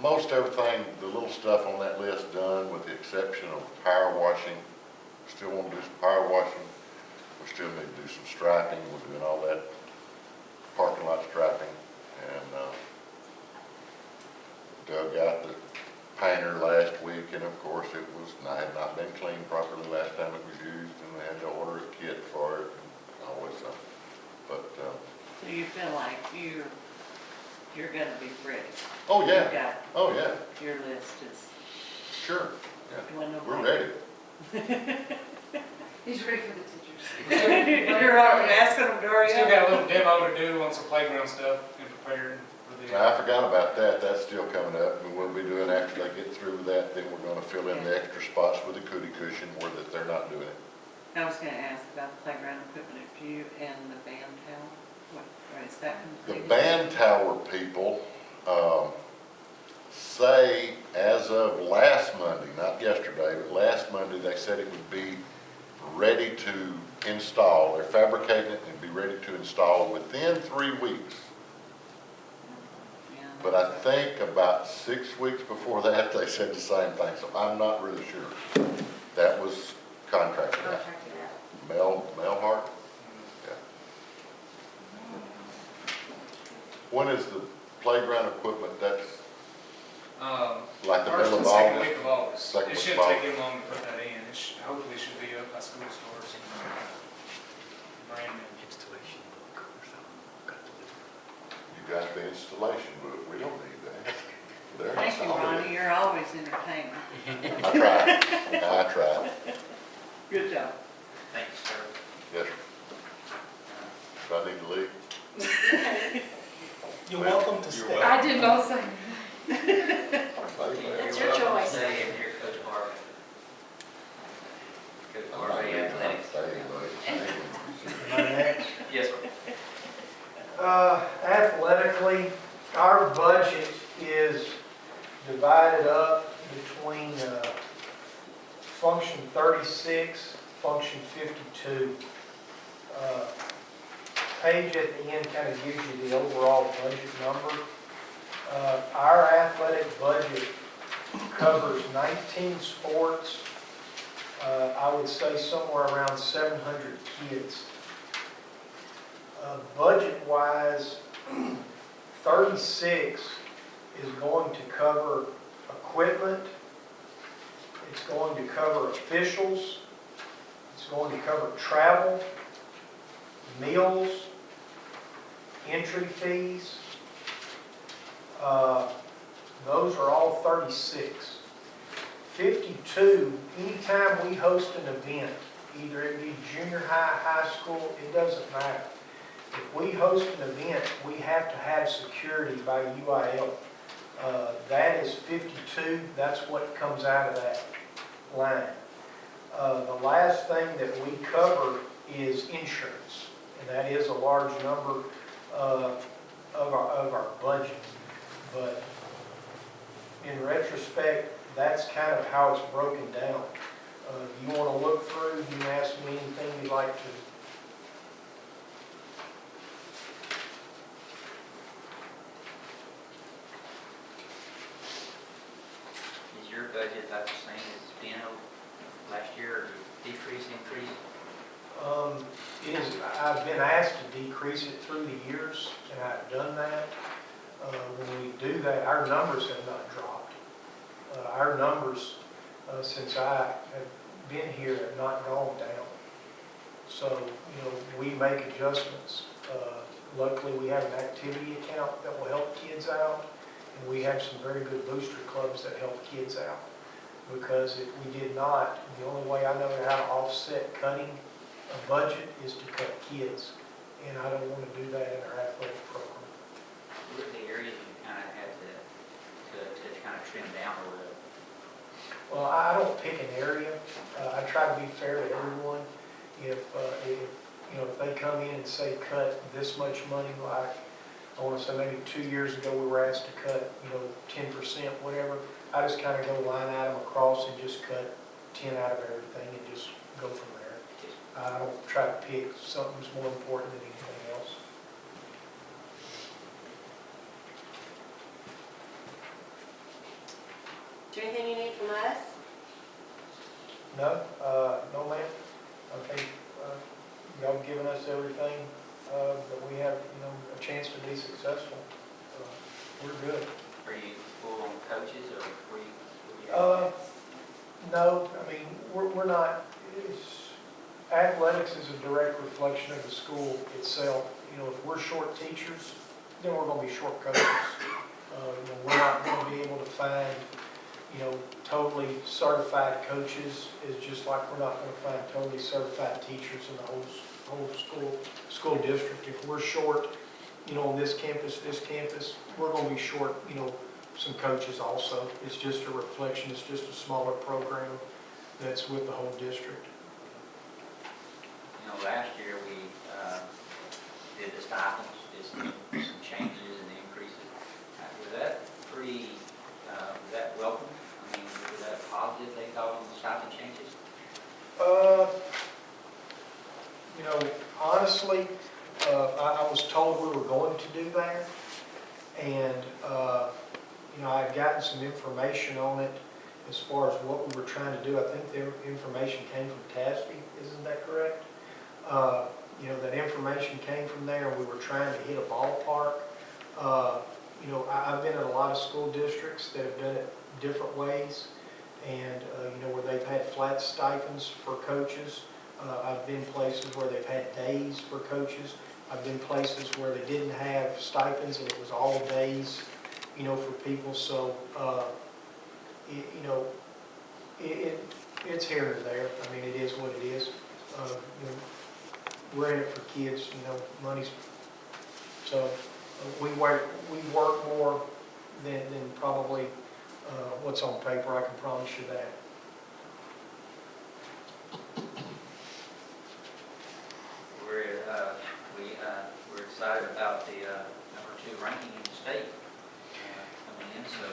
most everything, the little stuff on that list done, with the exception of power washing. Still want to do some power washing. We still need to do some striping. We're doing all that parking lot striping. And dug out the painter last week, and of course it had not been cleaned properly last time it was used, and we had to order a kit for it, and always something. But, So you feel like you're gonna be ready? oh You've yeah, got, oh yeah, your list is. sure, yeah, Well, no we're problem. ready. He's ready for the teachers. You're asking them to hurry Still up? got a little demo to do on some playground stuff and preparing for the. I forgot about that, that's still coming up, and we'll be doing, after they get through with that, then we're gonna fill in the extra spots with the cootie cushion where that they're not doing it. I was gonna ask about the playground equipment, if you and the band tower, what is that The completed? band tower people, say as of last Monday, not yesterday, but last Monday, they said it would be ready to install. They're fabricating it and be ready to install within 3 weeks. Yeah. But I think about 6 weeks before that, they said the same thing, so I'm not really sure. That was contracted out. Mel Hart? Yeah. When is the playground equipment, that's like the First middle and of second August? week of August. Second It week shouldn't of take August. him long to put that in. Hopefully it should be up by school starts. Brand new. Installation book or something. Got to do. You got the installation book, we don't need that. They're Thank you, installing Ronnie, it. you're always entertaining. I try. Good job. Thank you, sir. Yes, sir. Do I need to leave? You're welcome to stay. I did not say. That's your choice. Stay in here, Coach Harvey. Coach Harvey, athletics. Yes, sir. Athletically, our budget is divided up between function 36, function 52. Page at the end kind of gives you the overall budget number. Our athletic budget covers 19 sports, I would say somewhere around 700 kids. Budget-wise, 36 is going to cover equipment, it's going to cover officials, it's going to cover travel, meals, entry fees, Those are all 36. 52, anytime we host an event, either it be junior high, high school, it doesn't matter. If we host an event, we have to have security by UIL. That is 52, that's what comes out of that line. The last thing that we cover is insurance, and that is a large number of our budget. But in retrospect, that's kind of how it's broken down. If you want to look through, you can ask me anything you'd like to. Is your budget about the same as it's been last year, or decrease, increase? I've been asked to decrease it through the years, and I've done that. When we do that, our numbers have not dropped. Our numbers, since I have been here, have not gone down. So, we make adjustments. Luckily, we have an activity account that will help kids out, and we have some very good booster clubs that help kids out. Because if we did not, the only way I know how to offset cutting a budget is to cut kids, and I don't want to do that in our athletic program. What are the areas you kind of had to kind of trim down a little? Well, I don't pick an area. I try to be fair to everyone. If they come in and say cut this much money, like I want to say maybe 2 years ago we were asked to cut 10%, whatever. I just kind of go line item across and just cut 10 out of everything and just go from there. I don't try to pick something that's more important than anything else. Is there anything you need from us? No, no ma'am. I think y'all have given us everything that we have, a chance to be successful. We're good. Are you full on coaches, or were you? No, I mean, we're not, athletics is a direct reflection of the school itself. If we're short teachers, then we're going to be short coaches. We're not going to be able to find, totally certified coaches. It's just like we're not going to find totally certified teachers in the whole school district. If we're short, on this campus, we're going to be short, some coaches also. It's just a reflection. It's just a smaller program that's with the whole district. Last year we did the stipends, did some changes and increases. Was that was that welcome? I mean, was that positive, they thought, on the stipend changes? Honestly, I was told we were going to do that, and I had gotten some information on it as far as what we were trying to do. I think the information came from TASB, isn't that correct? That information came from there, and we were trying to hit a ballpark. I've been in a lot of school districts that have done it different ways, and, where they've had flat stipends for coaches. I've been places where they've had days for coaches. I've been places where they didn't have stipends and it was all days, for people. So, it's here or there. I mean, it is what it is. We're in it for kids, money's, so we work more than probably what's on paper, I can promise you that. We're excited about the #2 ranking in the state coming in, so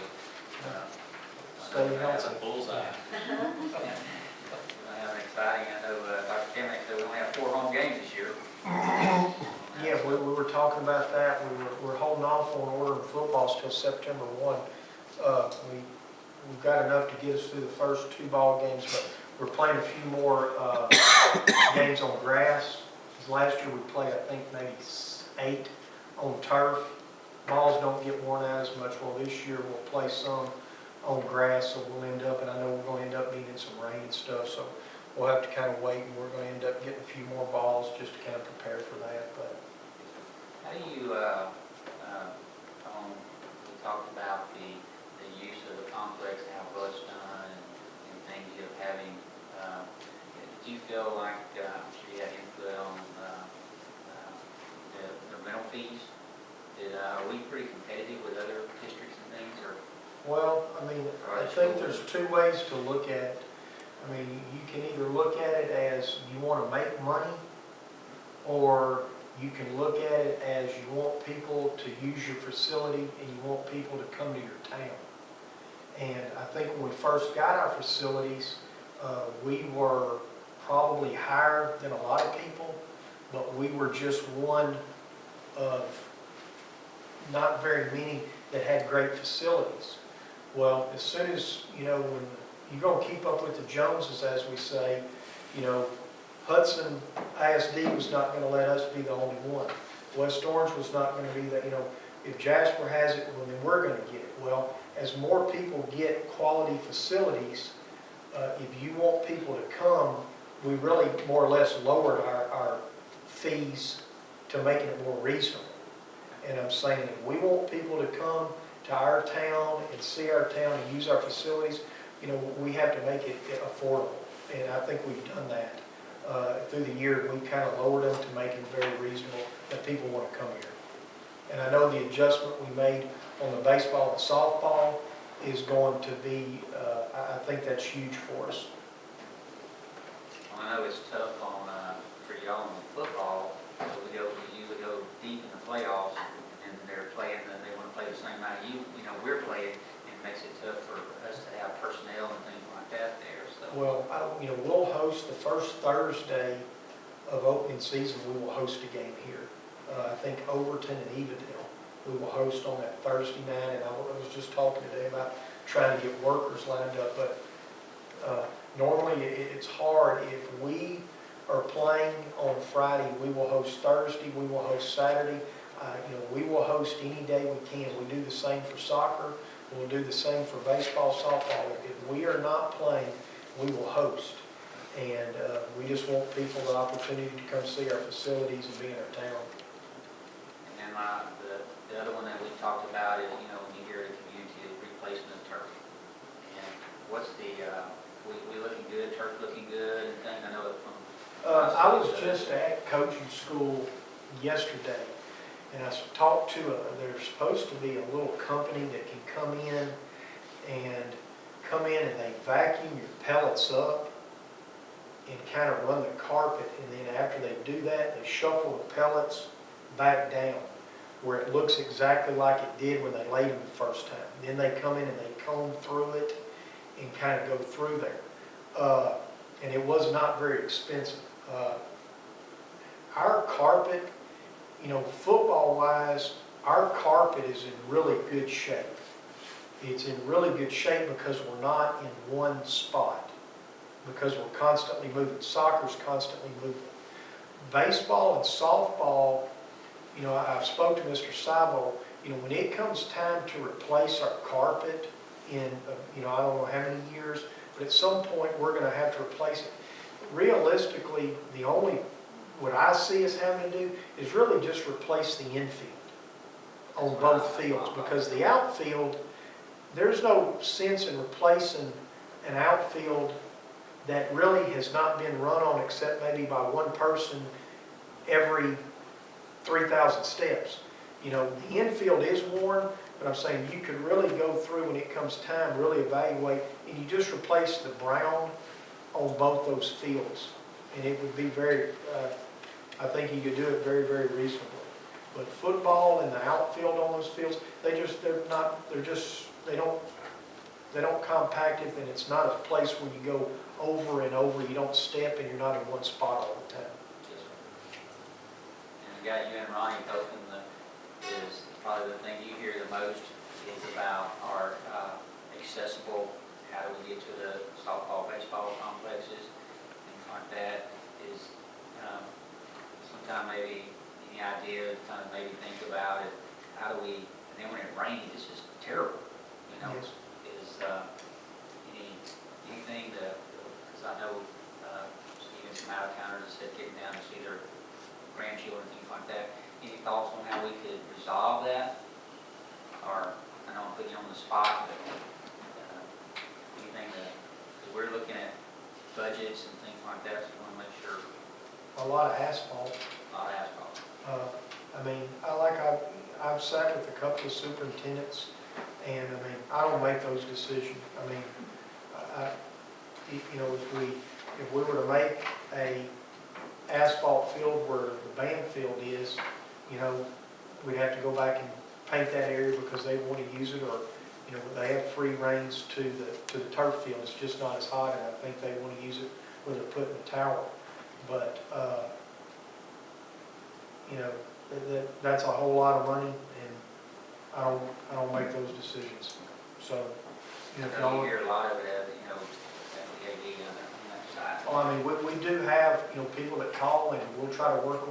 Stay healthy. bullseye. We're exciting. I know Dr. Kimmick said we only have 4 home games this year. Yeah, we were talking about that. We're holding off on ordering footballs till September 1. We've got enough to get us through the first 2 ball games, but we're playing a few more games on grass. Last year we played, I think, maybe 8 on turf. Balls don't get worn out as much. Well, this year we'll play some on grass, so we'll end up, and I know we're going to end up being in some rain and stuff, so we'll have to kind of wait, and we're going to end up getting a few more balls just to kind of prepare for that. But How do you, we talked use of the complex and how well it's done and things of having, do you feel like, I'm sure you had input on the rental fees? Are we pretty competitive with other districts and things, or? Well, I mean, I think there's two ways to look at it. I mean, you can either look at it as you want to make money, or you can look at it as you want people to use your facility and you want people to come to your town. And I think when we first got our facilities, we were probably higher than a lot of people, but we were just one of not very many that had great facilities. Well, as soon as, when you're going to keep up with the Joneses, as we say, Hudson ISD was not going to let us be the only one. West Orange was not going to be that, if Jasper has it, well, then we're going to get it. Well, as more people get quality facilities, if you want people to come, we really more or less lowered our fees to making it more reasonable. And I'm saying if we want people to come to our town and see our town and use our facilities, we have to make it affordable. And I think we've done that. Through the year, we kind of lowered them to make it very reasonable that people want to come here. And I know the adjustment we made on the baseball and softball is going to be, I think that's huge for us. Well, I know it's tough on, for y'all in football, we usually go deep in the playoffs, and they're playing, and they want to play the same amount we're playing, and it makes it tough for us to have personnel and things like that there, so. Well, we'll host the first Thursday of opening season, we will host a game here. I think Overton and Evadale, we will host on that Thursday night, and I was just talking today about trying to get workers lined up, but normally it's hard. If we are playing on Friday, we will host Thursday, we will host Saturday, we will host any day we can. We do the same for soccer, we'll do the same for baseball, softball. If we are not playing, we will host. And we just want people the opportunity to come see our facilities and be in our town. And then the other one that we talked about is, when you hear the community, is replacement of turf. And what's we looking good, turf looking good, and things, I know it from. I was just at coaching school yesterday, and I talked to there's supposed to be a little company that can come in and they vacuum your pellets up and kind of run the carpet, and then after they do that, they shuffle the pellets back down where it looks exactly like it did when they laid them the first time. Then they come in and they comb through it and kind of go through there. And it was not very expensive. Our carpet, football-wise, our carpet is in really good shape. It's in really good shape because we're not in one spot, because we're constantly moving. Soccer's constantly moving. Baseball and softball, I've spoke to Mr. Sabo, when it comes time to replace our carpet in, I don't know how many years, but at some point we're going to have to replace it. Realistically, what I see us having to do is really just replace the infield on both fields, because the outfield, there's no sense in replacing an outfield that really has not been run on except maybe by one person every 3,000 steps. The infield is worn, but I'm saying you could really go through when it comes time, really evaluate, and you just replace the brown on both those fields. And it would be I think you could do it very, very reasonably. But football and the outfield on those fields, they don't compact it, and it's not a place where you go over and over, you don't step, and you're not in one spot all the time. And you got you and Ronnie both is probably the thing you hear the most is about our accessible, how do we get to the softball, baseball complexes, things like that, is sometime maybe any idea to kind of maybe think about it, how do we, and then when it rains, it's just terrible, Yes. is anything that, because I know even some out-of-towners said getting down to see their grandchildren, things like that. Any thoughts on how we could resolve that? Or, I know I'm putting you on the the spot, but anything that, because we're looking at budgets and things like that, so we want to make sure, A lot of asphalt. a lot of asphalt. I mean, I've sat with a couple of superintendents, and I mean, I don't make those decisions. I mean, you know, if we were to make a asphalt field where the band field is, you know, we'd have to go back and paint that area because they want to use it, or, you know, they have free reins to the turf field. It's just not as hot, and I think they want to use it where they're putting the tower. But, you know, that's a whole lot of money, and I don't make those decisions. So, you know, if y'all. You hear a lot of it, you know, at the AD on that side. Well, I mean, we do have, you know, people that call, and we'll try to work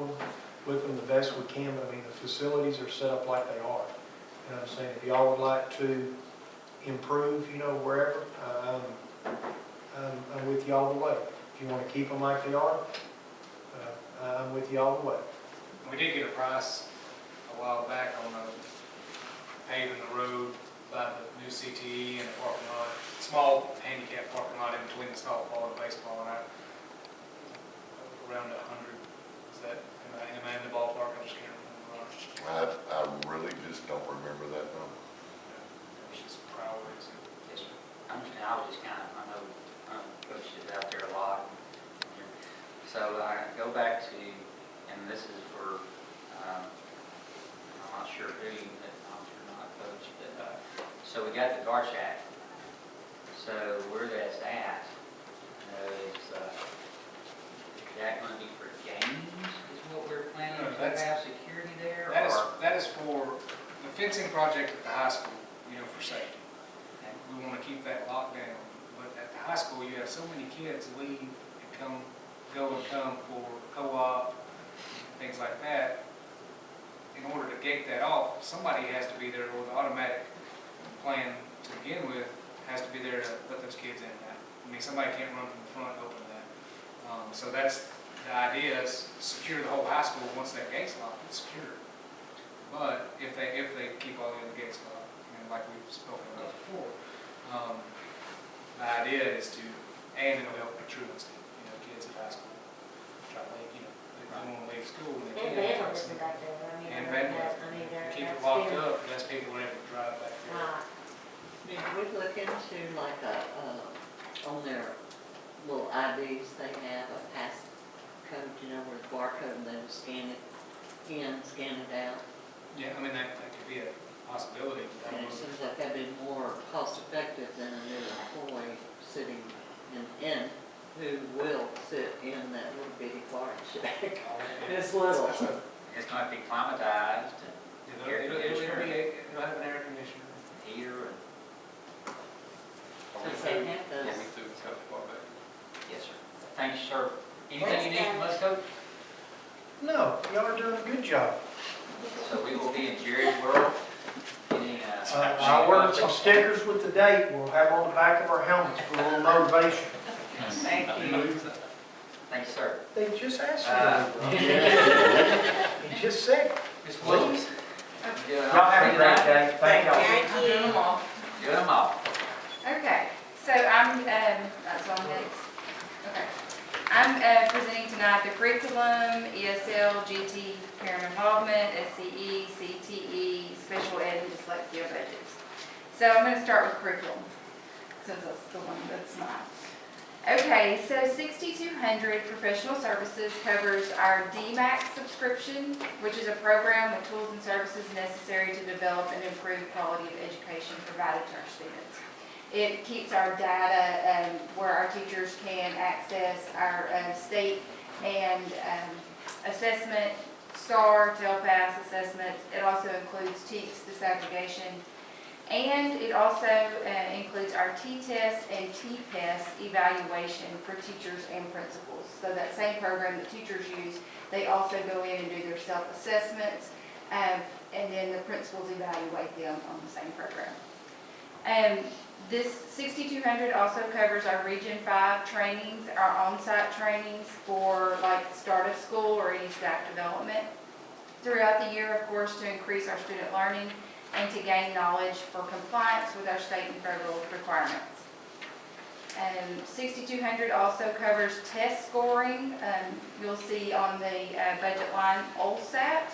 with them the best we can. But I mean, the facilities are set up like they are. You know what I'm saying? If y'all would like to improve, you know, wherever, I'm with you all the way. If you want to keep them like they are, I'm with you all the way. We did get a price a while back on paving the road by the new CTE and the parking lot, small handicap parking lot in between the softball and baseball, and around 100. Is that, am I in the ballpark? I just can't remember. I really just don't remember that number. It's just priorities. Yes, sir. I was just kind of, I know Coach is out there a lot. So I go back to, and this is for, I'm not sure who, but I'm sure not Coach, but, so we got the guard shack. So where that's at, you know, is that going to be for games, is what we're planning No, to that's- have security there? That is for the fencing project at the high school, you know, for safety. Okay. We want to keep that locked down. But at the high school, you have so many kids leave and go and come for co-op, things like that. In order to gate that off, somebody has to be there with an automatic plan to begin with, has to be there to let those kids in and out. I mean, somebody can't run from the front and open that. So that's, the idea is secure the whole high school. Once that gate's locked, it's secure. But if they keep all the other gates locked, and like we've spoken about before, the idea is to, and it'll help with truancy, you know, kids at high school. Try to leave, you know, they don't want to leave school and they And can't. vandalism back there, I mean, And they're, keep it locked up, less people are able to drive back there. Right. Did we look into like on their little IDs, they have a pass code, you know, where the barcode, and they will scan it in, scan it out? Yeah, I mean, that could be a possibility. And it seems like that'd be more cost effective than a new employee sitting in who will sit in that little bitty guard shack. It's little. It's going to be climatized and air conditioner, It'll have an air conditioner. heater, and. Since they have those. Yes, yes, sir. Thank you, sir. Anything you need from us, Coach? No, y'all are doing a good job. So we will be in Jerry's world, getting, I'll order some stickers with the date. We'll have on the back of our helmets for a little motivation. Thank you. Thank you, sir. They just asked me. He just said, Ms. please. Y'all Y'all have a great day. Thank y'all. Thank you. Doing them all. Okay, so that's on next. Okay. I'm presenting tonight the curriculum, ESL, GT, parent involvement, SCE, CTE, special ed, and dyslexia budgets. So I'm going to start with curriculum, since that's the one that's not. Okay, so 6,200 professional services covers our DMAX subscription, which is a program with tools and services necessary to develop and improve quality of education provided to our students. It keeps our data where our teachers can access our state and assessment, STAR, TELPAS assessments. It also includes TEKS disaggregation. And it also includes our T-TEST and T-PEST evaluation for teachers and principals. So that same program that teachers use, they also go in and do their self-assessments, and then the principals evaluate them on the same program. This 6,200 also covers our Region 5 trainings, our on-site trainings for like start of school or any staff development throughout the year, of course, to increase our student learning and to gain knowledge for compliance with our state and federal requirements. 6200 also covers test scoring. You'll see on the budget line OLSAT.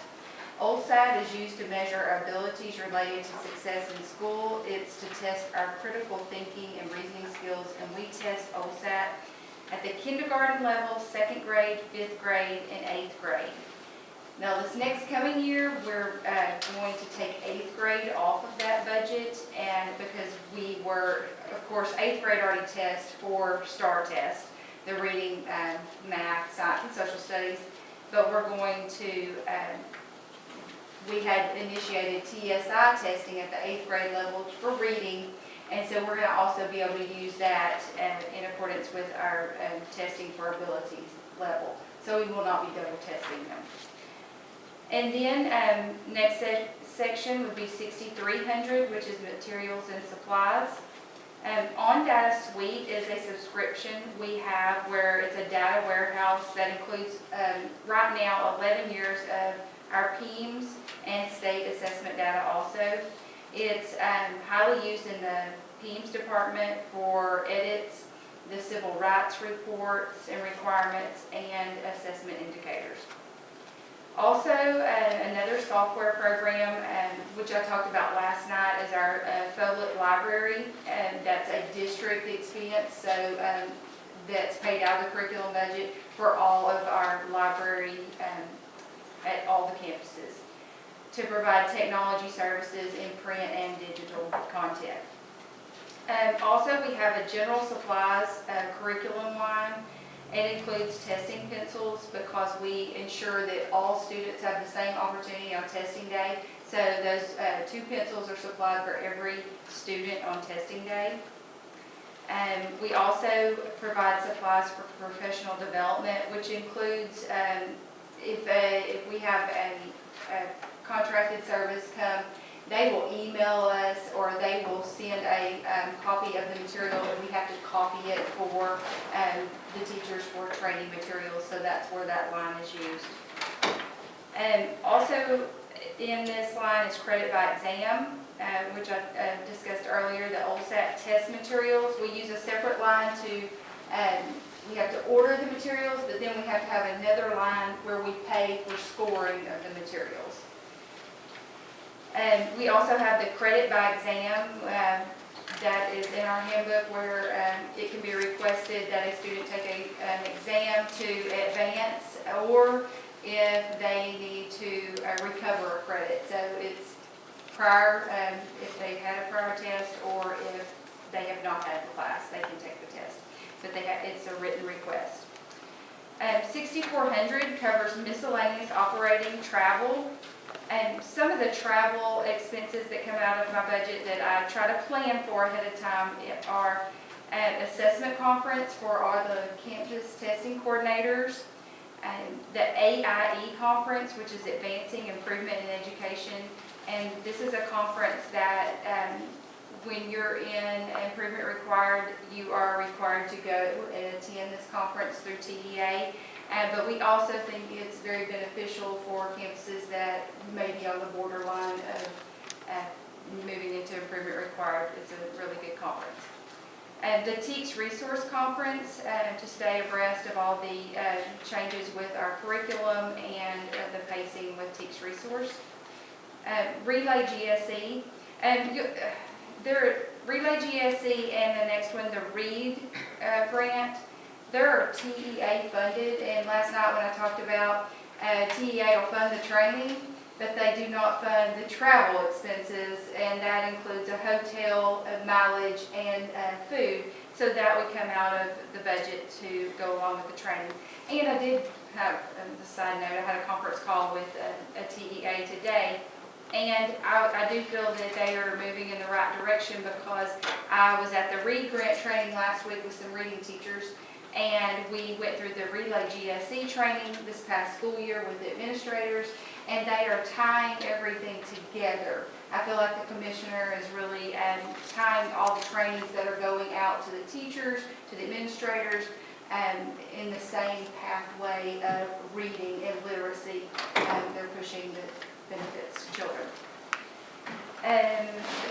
OLSAT is used to measure our abilities related to success in school. It's to test our critical thinking and reasoning skills, and we test OLSAT at the kindergarten level, 2nd grade, 5th grade, and 8th grade. Now, this next coming year, we're going to take 8th grade off of that budget, and because we were, of course, 8th grade already tests for STAR test, the reading, math, science, and social studies, but we're going to, we had initiated TSI testing at the 8th grade level for reading, and so we're going to also be able to use that in accordance with our testing for abilities level. So we will not be double testing them. And then next section would be 6300, which is materials and supplies. On Data Suite is a subscription we have where it's a data warehouse that includes right now 11 years of our PEMS and state assessment data also. It's highly used in the PEMS department for edits, the civil rights reports and requirements, and assessment indicators. Also, another software program, which I talked about last night, is our FOLIT library, and that's a district expense, so that's paid out of the curriculum budget for all of our library at all the campuses to provide technology services in print and digital content. Also, we have a general supplies curriculum line. It includes testing pencils because we ensure that all students have the same opportunity on testing day. So those 2 pencils are supplied for every student on testing day. We also provide supplies for professional development, which includes if we have a contracted service come, they will email us or they will send a copy of the material, and we have to copy it for the teachers for training materials, so that's where that line is used. And also in this line is credit by exam, which I discussed earlier, the OLSAT test materials. We use a separate line to, we have to order the materials, but then we have to have another line where we pay for scoring of the materials. And we also have the credit by exam that is in our handbook where it can be requested that a student take an exam to advance, or if they need to recover a credit. So it's prior, if they've had a prior test, or if they have not had the class, they can take the test. But it's a written request. 6400 covers miscellaneous operating travel. And some of the travel expenses that come out of my budget that I try to plan for ahead of time are an assessment conference for all the campus testing coordinators, and the AIE conference, which is Advancing Improvement in Education. And this is a conference that when you're in improvement required, you are required to go and attend this conference through TEA. But we also think it's very beneficial for campuses that may be on the borderline of moving into improvement required. It's a really good conference. The TEACS Resource Conference, to stay abreast of all the changes with our curriculum and the pacing with TEACS Resource. Relay GSE. Relay GSE and the next one, the READ grant. They're TEA funded, and last night when I talked about TEA will fund the training, but they do not fund the travel expenses, and that includes a hotel, mileage, and food. So that would come out of the budget to go along with the training. And I did have, a side note, I had a conference call with a TEA today, and I do feel that they are moving in the right direction, because I was at the READ grant training last week with some reading teachers, and we went through the Relay GSE training this past school year with the administrators, and they are tying everything together. I feel like the commissioner is really tying all the trainings that are going out to the teachers, to the administrators, in the same pathway of reading and literacy. They're pushing the benefits to children.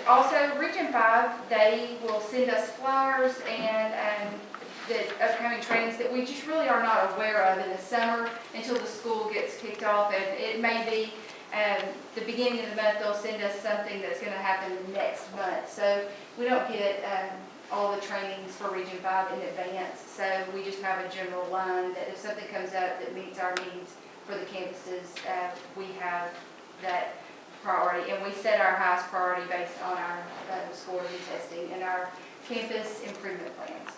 Also, Region 5, they will send us flyers and the upcoming trainings that we just really are not aware of in the summer until the school gets kicked off. And it may be the beginning of the month, they'll send us something that's going to happen next month. So we don't get all the trainings for Region 5 in advance. So we just have a general line that if something comes up that meets our needs for the campuses, we have that priority. And we set our highest priority based on our scores and testing and our campus improvement plans.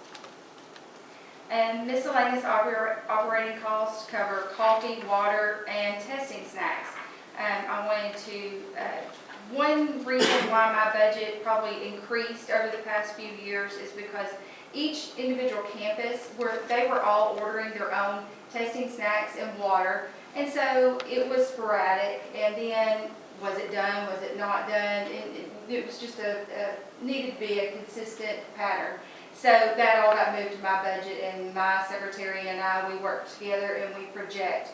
And miscellaneous operating costs cover coffee, water, and testing snacks. I wanted to, one reason why my budget probably increased over the past few years is because each individual campus, they were all ordering their own testing snacks and water. And so it was sporadic. And then, was it done? Was it not done? It was just needed to be a consistent pattern. So that all got moved to my budget, and my secretary and I, we work together and we project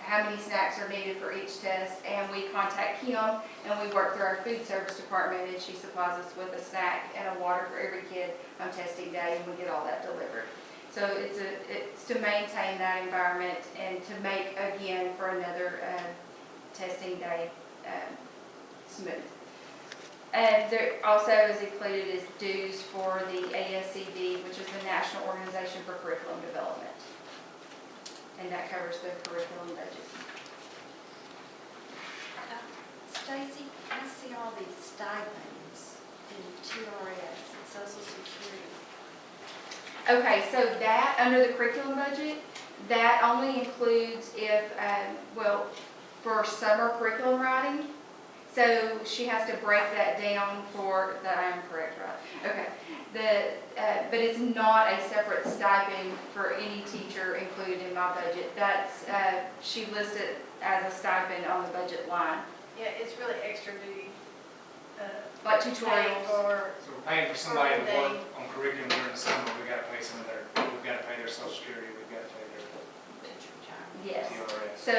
how many snacks are needed for each test, and we contact Kim and we work through our food service department, and she supplies us with a snack and a water for every kid on testing day, and we get all that delivered. So it's to maintain that environment and to make, again, for another testing day smooth. And there also is included is dues for the ASCD, which is the National Organization for Curriculum Development. And that covers the curriculum budget. Stacy, I see all these stipends in TRS and Social Security. Okay, so that, under the curriculum budget, that only includes if, for summer curriculum writing. So she has to break that down for, that I am correct, right? Okay. But it's not a separate stipend for any teacher included in my budget. That's, she listed as a stipend on the budget line. Yeah, it's really extra duty. Like paying tutorials. for, So we're paying for somebody to work on curriculum during the summer, we gotta pay some of we've gotta pay their social security, we've gotta pay their Yes. TRS. So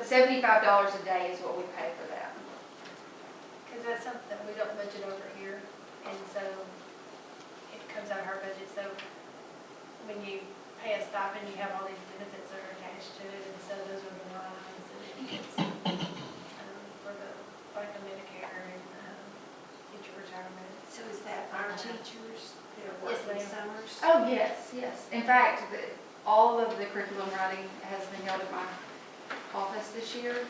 $75 a day is what we pay for that. because that's something that we don't budget over here, and so it comes out of our budget. So when you pay a stipend, you have all these benefits that are attached to it, and so those are the lines, and it's for the, like the Medicare and teacher retirement. So is that our teachers that are Yes, working ma'am. summers? Oh, yes, yes. In fact, all of the curriculum writing has been held at my office this year.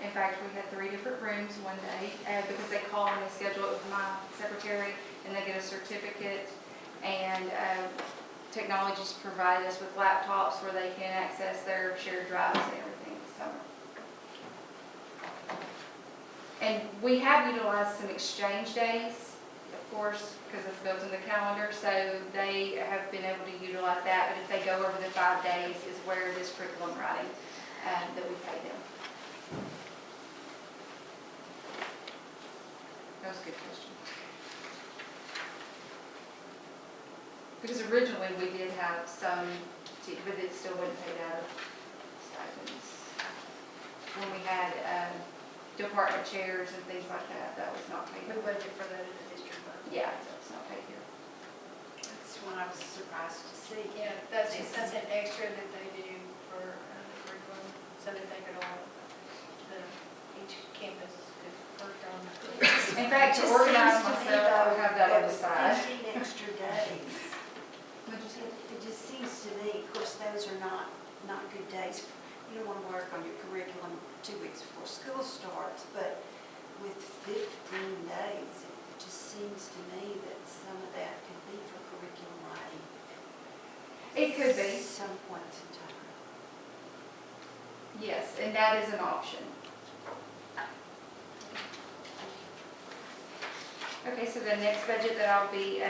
In fact, we had 3 different rooms one day because they call and they schedule it with my secretary, and they get a certificate, and technologies provide us with laptops where they can access their shared drives and everything this summer. And we have utilized some exchange days, of course, because it's built in the calendar, so they have been able to utilize that. But if they go over the 5 days is where this curriculum writing that we pay them. That was a good question. Because originally we did have some, but it still wasn't paid out of stipends. When we had department chairs and things like that, that was not paid. We budget for that in the district budget. Yeah, that's not paid here. That's what I was surprised to see. Yeah, that's just something extra that they do for the curriculum, so that they could all, each campus could work on. In fact, to organize myself, I have that on the side. 15 extra days. What'd you say? It just seems to me, of course, those are not good days. You don't want to work on your curriculum 2 weeks before school starts, but with 15 days, it just seems to me that some of that could be for curriculum writing. It could be. Some points in time. Yes, and that is an option. Okay, so the next budget that I'll be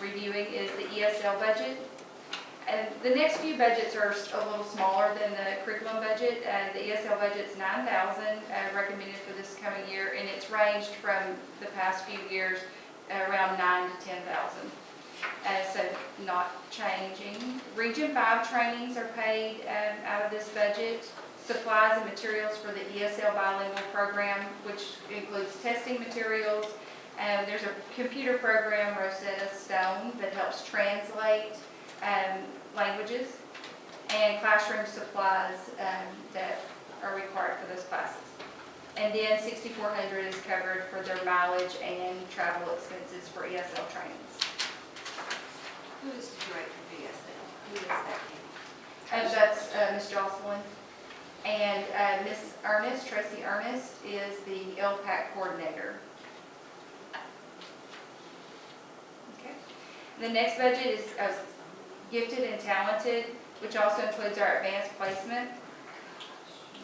reviewing is the ESL budget. And the next few budgets are a little smaller than the curriculum budget. The ESL budget's $9,000 recommended for this coming year, and it's ranged from the past few years around $9,000 to $10,000. So not changing. Region 5 trainings are paid out of this budget. supplies and materials for the ESL bilingual program, which includes testing materials. There's a computer program, Rosetta Stone, that helps translate languages, and classroom supplies that are required for those classes. And then $6,400 is covered for their mileage and travel expenses for ESL trainings. Who is the director of ESL? Who is that? That's Ms. Jocelyn. And Ms. Ernest, Tracy Ernest, is the LPAC coordinator. Okay. The next budget is gifted and talented, which also includes our advanced placement.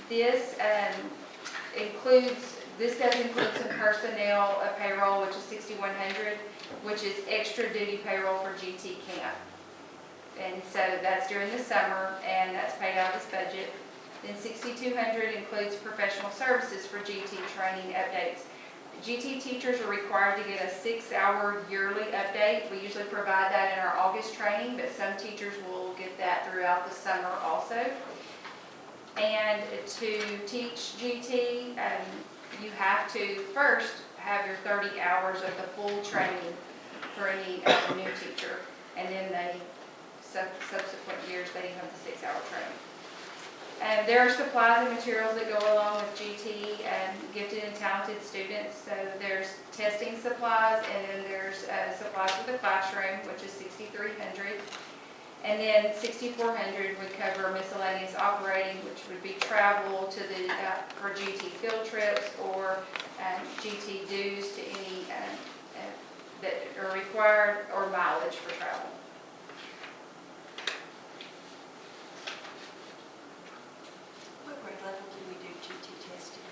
This does include some personnel payroll, which is $6,100, which is extra duty payroll for GT camp. And so that's during the summer, and that's paid out of this budget. Then $6,200 includes professional services for GT training updates. GT teachers are required to get a 6-hour yearly update. We usually provide that in our August training, but some teachers will get that throughout the summer also. And to teach GT, you have to first have your 30 hours of the full training for any new teacher, and then subsequent years they have the 6-hour training. There are supplies and materials that go along with GT and gifted and talented students. So there's testing supplies, and then there's supplies for the classroom, which is $6,300. And then $6,400 would cover miscellaneous operating, which would be travel to the for GT field trips or GT dues to any that are required, or mileage for travel. What grade level do we do GT testing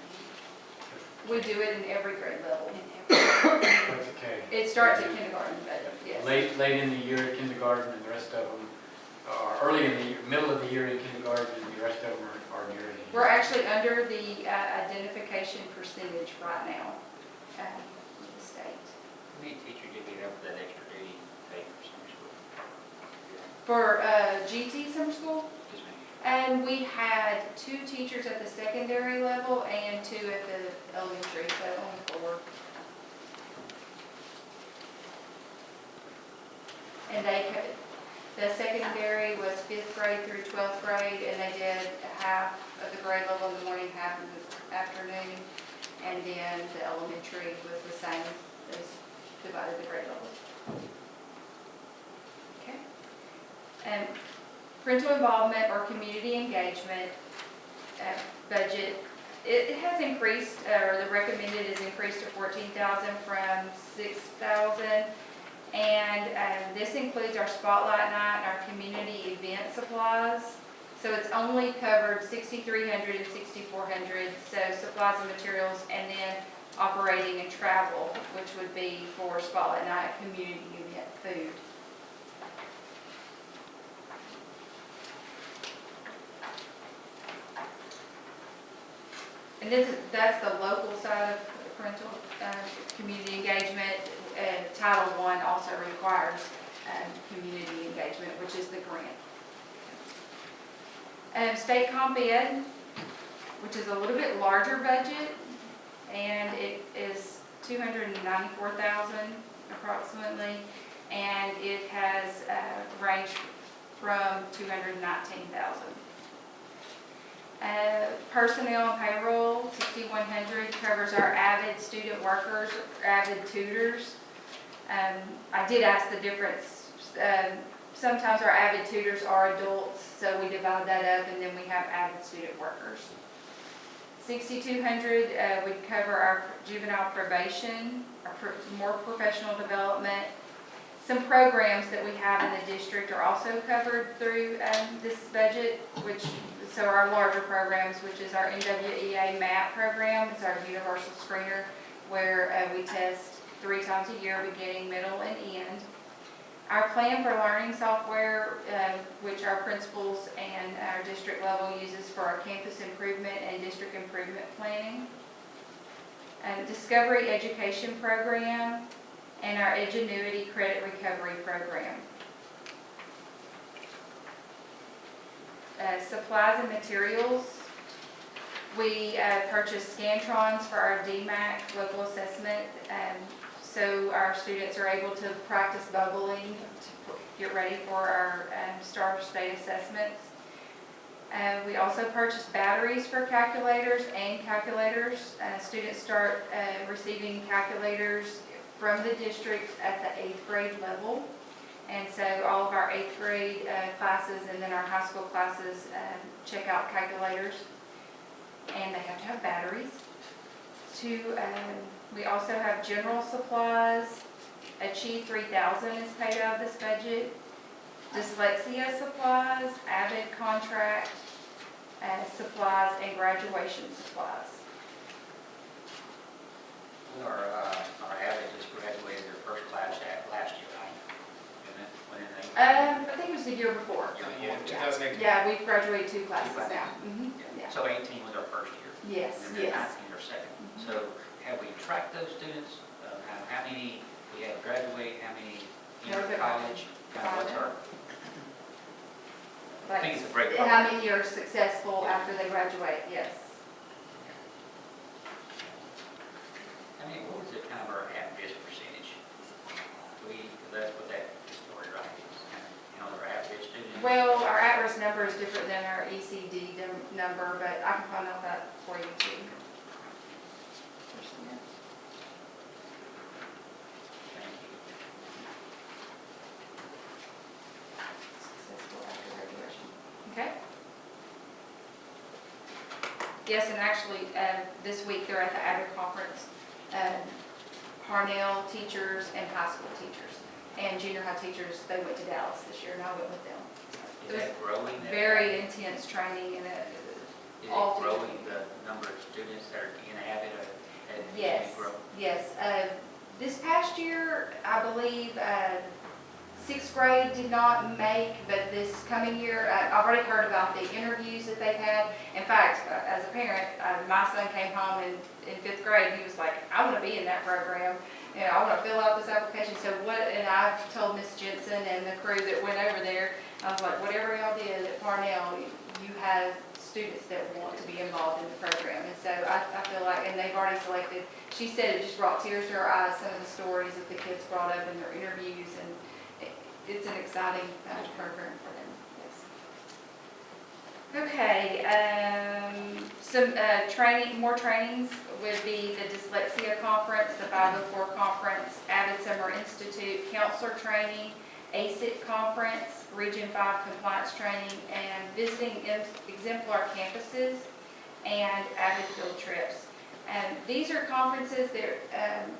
We do it in every grade level. in? That's okay. It starts at kindergarten, but yes. Late in the year at kindergarten, and the rest of them are early in the year, middle of the year in kindergarten, and the rest of them are near the end. We're actually under the identification percentage right now with the state. How many teachers did get up for that extra duty pay for summer school? For GT summer school, Yes, ma'am. and we had 2 teachers at the secondary level and 2 at the elementary, so only 4. And the secondary was 5th grade through 12th grade, and they did half of the grade level in the morning, half in the afternoon. And then the elementary was the same, as divided the grade levels. Okay. And parental involvement or community engagement budget, it has increased, or the recommended is increased to $14,000 from $6,000. And this includes our spotlight night and our community event supplies. So it's only covered $6,300 and $6,400, so supplies and materials, and then operating and travel, which would be for spotlight night, community event, food. And that's the local side of parental community engagement. Title I also requires community engagement, which is the grant. State Comp Ed, which is a little bit larger budget, and it is $294,000 approximately, and it has ranged from $219,000. Personnel and payroll, $6,100, covers our avid student workers, avid tutors. I did ask the difference. Sometimes our avid tutors are adults, so we divide that up, and then we have avid student workers. $6,200 would cover our juvenile probation, our more professional development. Some programs that we have in the district are also covered through this budget, so our larger programs, which is our NWEA MAP program, it's our universal screener, where we test 3 times a year, beginning, middle, and end. Our plan for learning software, which our principals and our district level uses for our campus improvement and district improvement planning. Discovery Education Program, and our Edgenuity Credit Recovery Program. Supplies and materials, We purchased Scantrons for our DMAC local assessment, so our students are able to practice bubbling to get ready for our STAR state assessments. We also purchased batteries for calculators and calculators. Students start receiving calculators from the district at the 8th grade level. And so all of our 8th grade classes and then our high school classes check out calculators. And they have to have batteries. We also have general supplies. Achieve 3000 is paid out of this budget. Dyslexia supplies, Avid contract supplies, and graduation supplies. Our Avid just graduated their first class last year, right? When did they? I think it was the year before. Yeah, 2018. Yeah, we've graduated 2 classes now. Mhm, yeah. So 18 was our first year. Yes, And then yes. 19 our second. So have we tracked those students? How many we have graduate, how many enter college? Kind of what's our, I think it's a great program. How many are successful after they graduate, yes. I mean, what was it, kind of our at-risk percentage? Because that's what that story, right, is kind of, our at-risk students. Well, our at-risk number is different than our ECD number, but I can find out that for you too. Thank you. Successful after graduation. Okay? Yes, and actually, this week they're at the Avid Conference. Parnell teachers and high school teachers and junior high teachers, they went to Dallas this year and I went with them. Is that growing? Very intense training and Is all it growing, the number of students that are in Avid? Yes, yes. This past year, I believe, 6th grade did not make, but this coming year, I've already heard about the interviews that they've had. In fact, as a parent, my son came home in 5th grade, he was like, I want to be in that program, and I want to fill out this application. So and I told Miss Jensen and the crew that went over there, I was like, whatever y'all did at Parnell, you have students that want to be involved in the program. And so I feel like, and they've already selected, she said it just brought tears to her eyes, some of the stories that the kids brought up in their interviews, and it's an exciting program for them, yes. Okay, some more trainings would be the Dyslexia Conference, the 504 Conference, Avid Summer Institute, Counselor Training, ACIT Conference, Region 5 Compliance Training, and visiting exemplar campuses, and Avid Field Trips. And these are conferences that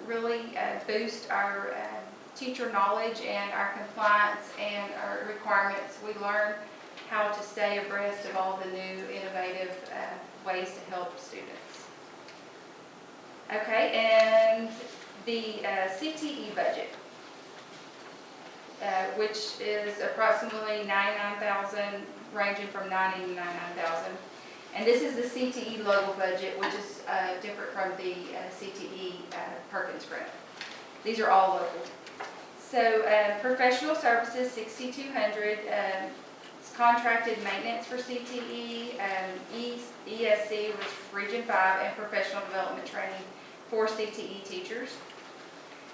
really boost our teacher knowledge and our compliance and our requirements. We learn how to stay abreast of all the new innovative ways to help students. Okay, and the CTE budget, which is approximately $99,000, ranging from $90,000 to $99,000. And this is the CTE local budget, which is different from the CTE Perkins grant. These are all local. So professional services, $6,200. It's contracted maintenance for CTE, ESC, which is Region 5, and professional development training for CTE teachers.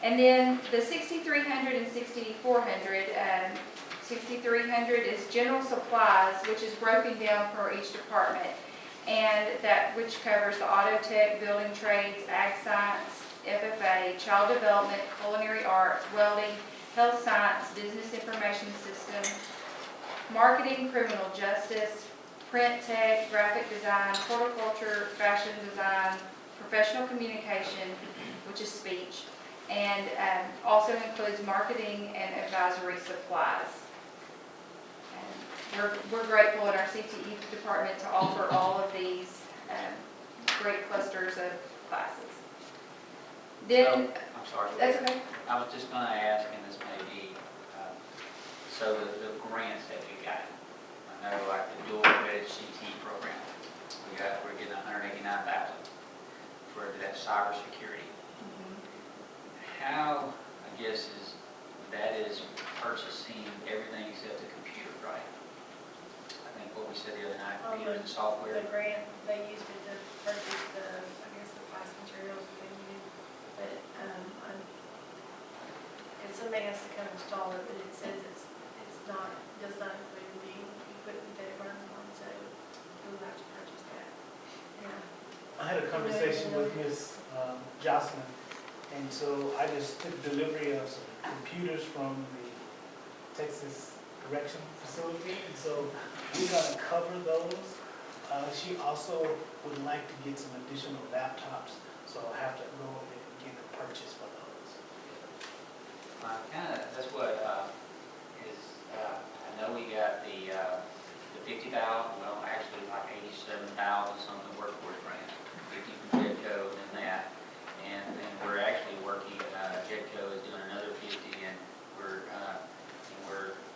And then the $6,300 and $6,400. $6,300 is general supplies, which is broken down for each department, and that which covers the auto tech, building trades, ag science, FFA, child development, culinary arts, welding, health science, business information system, marketing, criminal justice, print tech, graphic design, horticulture, fashion design, professional communication, which is speech, and also includes marketing and advisory supplies. And we're grateful in our CTE department to offer all of these great clusters of classes. Then, I'm sorry. that's okay. I was just going to ask, and this may be, so the grants that we got, I know like the dual credit CT program, we're getting $189,000 for that cybersecurity. How, I guess, that is purchasing everything except the computer, right? I think what we said the other night, computers and software. The grant, they used it to somebody has to come install it, but it says it's not, does not include the equipment that it runs on, so we'll have to purchase that. Yeah. I had a conversation with Ms. Jocelyn, and so I just took delivery of some computers from the Texas Correction Facility, and so we're gonna cover those. She also would like to get some additional laptops, so I'll have to go and get a purchase for those. That's what, I know we got the 50,000, well, actually like 87,000 something workforce grant, 50 from Jedco and then that. And then we're actually working, Jedco is doing another 50 and we're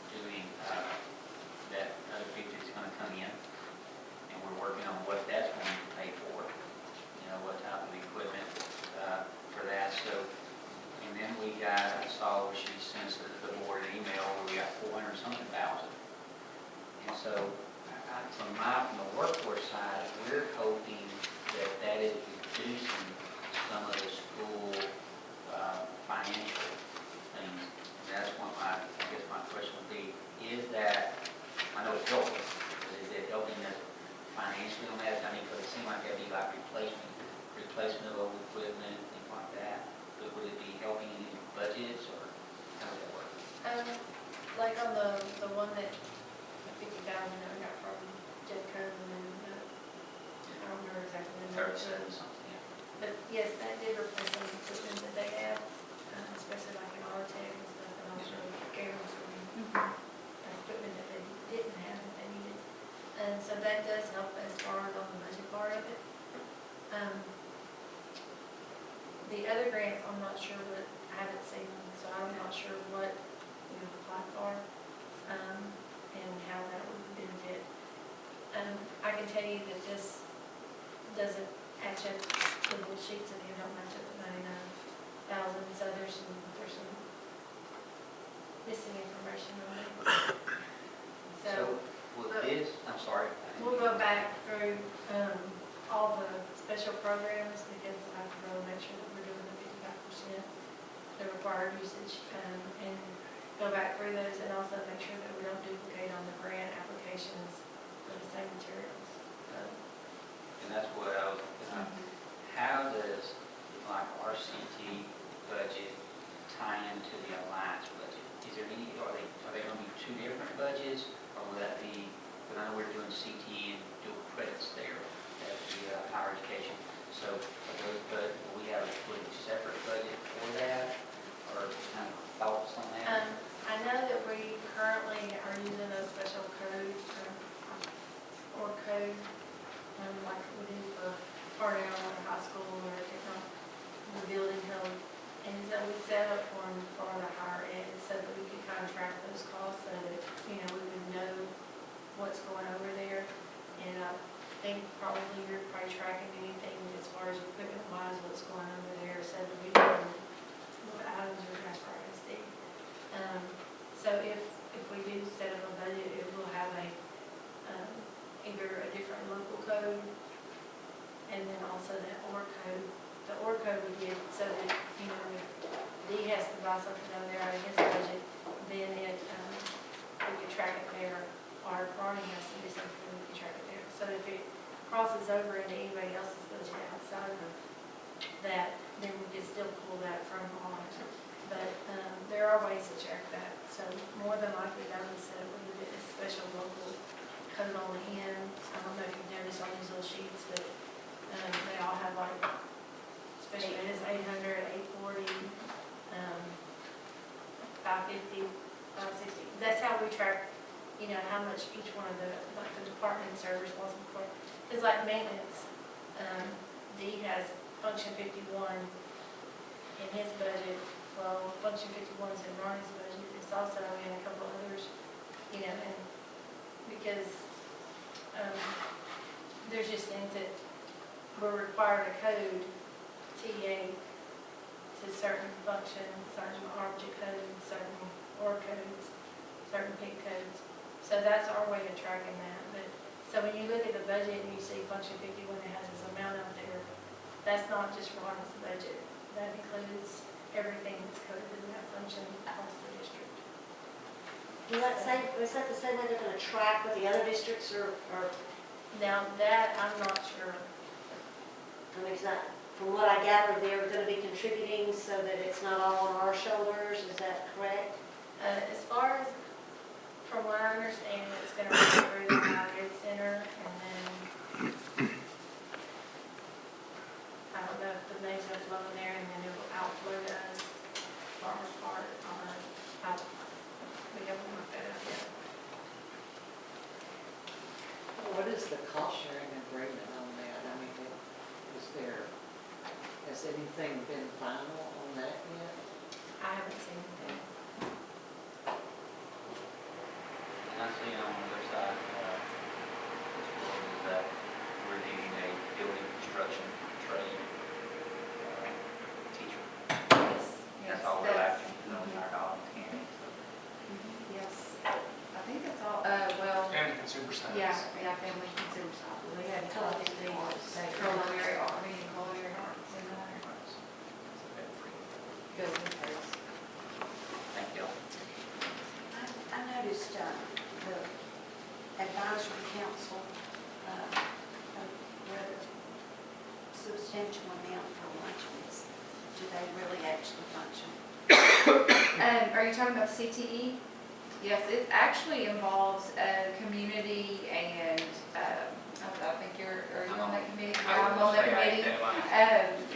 doing, that other 50 is gonna come in. And we're working on what that's going to pay for, what type of equipment, for that, so. And then we got, I saw where she sent us the board an email where we got 400-something thousand. And so, from the workforce side, we're hoping that that is reducing some of the school financial things. And that's what I guess my question would be, is that, I know it's helping, but is it helping us financially on that? I mean, because it seems like that'd be like replacement of old equipment, things like that. But would it be helping in budgets, or how would that work? Like on the one that, the 50,000 that we got from Jedco, and then I don't remember exactly the number. 37 something, yeah. But yes, that did replace some equipment that they have, especially like in our tech and stuff, and also cameras and equipment that they didn't have that they needed. And so that does help as far as on the budget part of it. The other grants, I'm not sure what, I haven't seen them, so I'm not sure what we would apply for, and how that would benefit. I can tell you that this doesn't match up, the little sheets in here don't match up with 99,000, so there's some missing information on it. So, with this, I'm sorry. We'll go back through all the special programs because I have to really make sure that we're doing the 55%, the required usage, and go back through those and also make sure that we don't duplicate on the grant applications for the same materials. And that's what I was, how does, like, our CT budget tie into the Alliance budget? Is there any, are they going to be two different budgets, or will that be, because I know we're doing CT and dual credits there as the higher education. So, but will we have a completely separate budget for that, or kind of thoughts on that? I know that we currently are using a special code, or code, like we do for Parnell or high school or different, the building code. And so we set up one for the higher ed so that we could kind of track those costs so that, we would know what's going over there. And I think probably you're probably tracking anything as far as equipment wise, what's going over there, so that we know what items are Jasper ISD. So if we do set up a budget, it will have either a different local code and then also that OR code. The OR code would get so that, if D has to buy something over there out of his budget, then we can track it there. Or if Ronnie has to do something, we can track it there. So if it crosses over into anybody else's budget outside of that, then we can still pull that from ours. But there are ways to check that. So more than likely, that would set up a special local code on the end. I don't know if you've noticed on these little sheets, but they all have like special ed is 800, 840, 550, 560. That's how we track, how much each one of the department servers was for. It's like maintenance. D has function 51 in his budget. Well, function 51 is in Ronnie's budget. It's also in a couple others, and because there's just things that we're required to code TA to certain functions, certain object codes, certain OR codes, certain PIC codes. So that's our way of tracking that. But so when you look at the budget and you see function 51 that has this amount up there, that's not just Ronnie's budget. That includes everything that's coded in that function Is that the same way they're gonna track what the other districts are, Now that, I'm not sure. I mean, 'cause from what I gather, they're gonna be contributing so that it's not all on our shoulders, is that correct? As far as, from what I understand, it's gonna run through the higher ed center, and then, I don't know if the names are flow in there, and then it will outflow to us, farmer's part, we haven't looked that up yet. What is the cost sharing agreement on that? I mean, has anything been final on that yet? I haven't seen anything. And I see on the other side, is that we're needing a building construction trade teacher. Yes. That's all we're lacking, in our Collins County. Yes, I think that's all, well, And consumer science. yeah, family consumer science. We had culinary arts, culinary arts in there. Good. Thank you. I noticed the advisory council, a rather substantial amount for luncheons. Do they really actually function? Are you talking about CTE? Yes, it actually involves community and, I think are you on that committee? Yeah, I'm on that committee.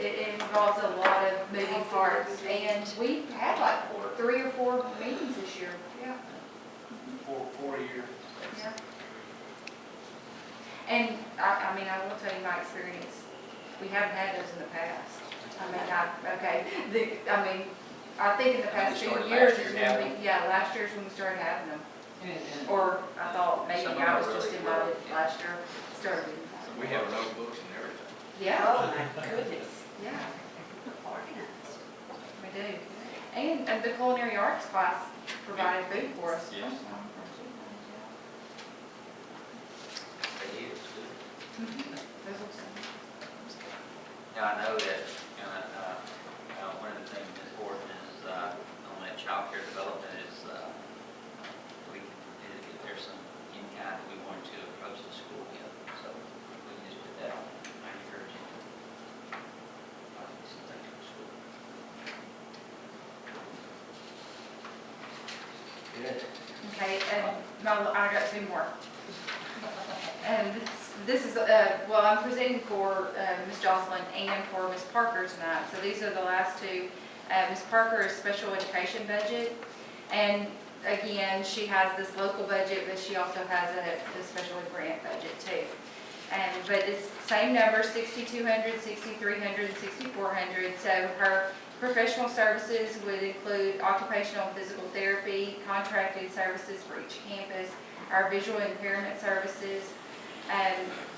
It involves a lot of moving parts, and we had like 3 or 4 meetings this year, yeah. For a year. Yeah. And I mean, I will tell you my experience, we haven't had those in the past. I mean, I think in the past 2 years is when last year's when we started having them. Or I thought maybe Some of I them was are just really invited good, yeah. last year, started. We have notebooks and everything. Yeah, Oh, my goodness. yeah, Organized. we do. And the culinary arts class provided food for us. Yes. They use it. Those were some- Now, I know that, one of the things that's important is, on that child care development is, if there's some in kind that we want to approach the school with, so we can just put that on, I encourage you to. Some things from school. Good. Okay, and I got 2 more. And this is, well, I'm presenting for Ms. Jocelyn and for Ms. Parker tonight. So these are the last 2. Ms. Parker is special education budget. And again, she has this local budget, but she also has a special ed grant budget too. But it's same number, 6,200, 6,300, and 6,400. So her professional services would include occupational and physical therapy, contracted services for each campus, our visual impairment services,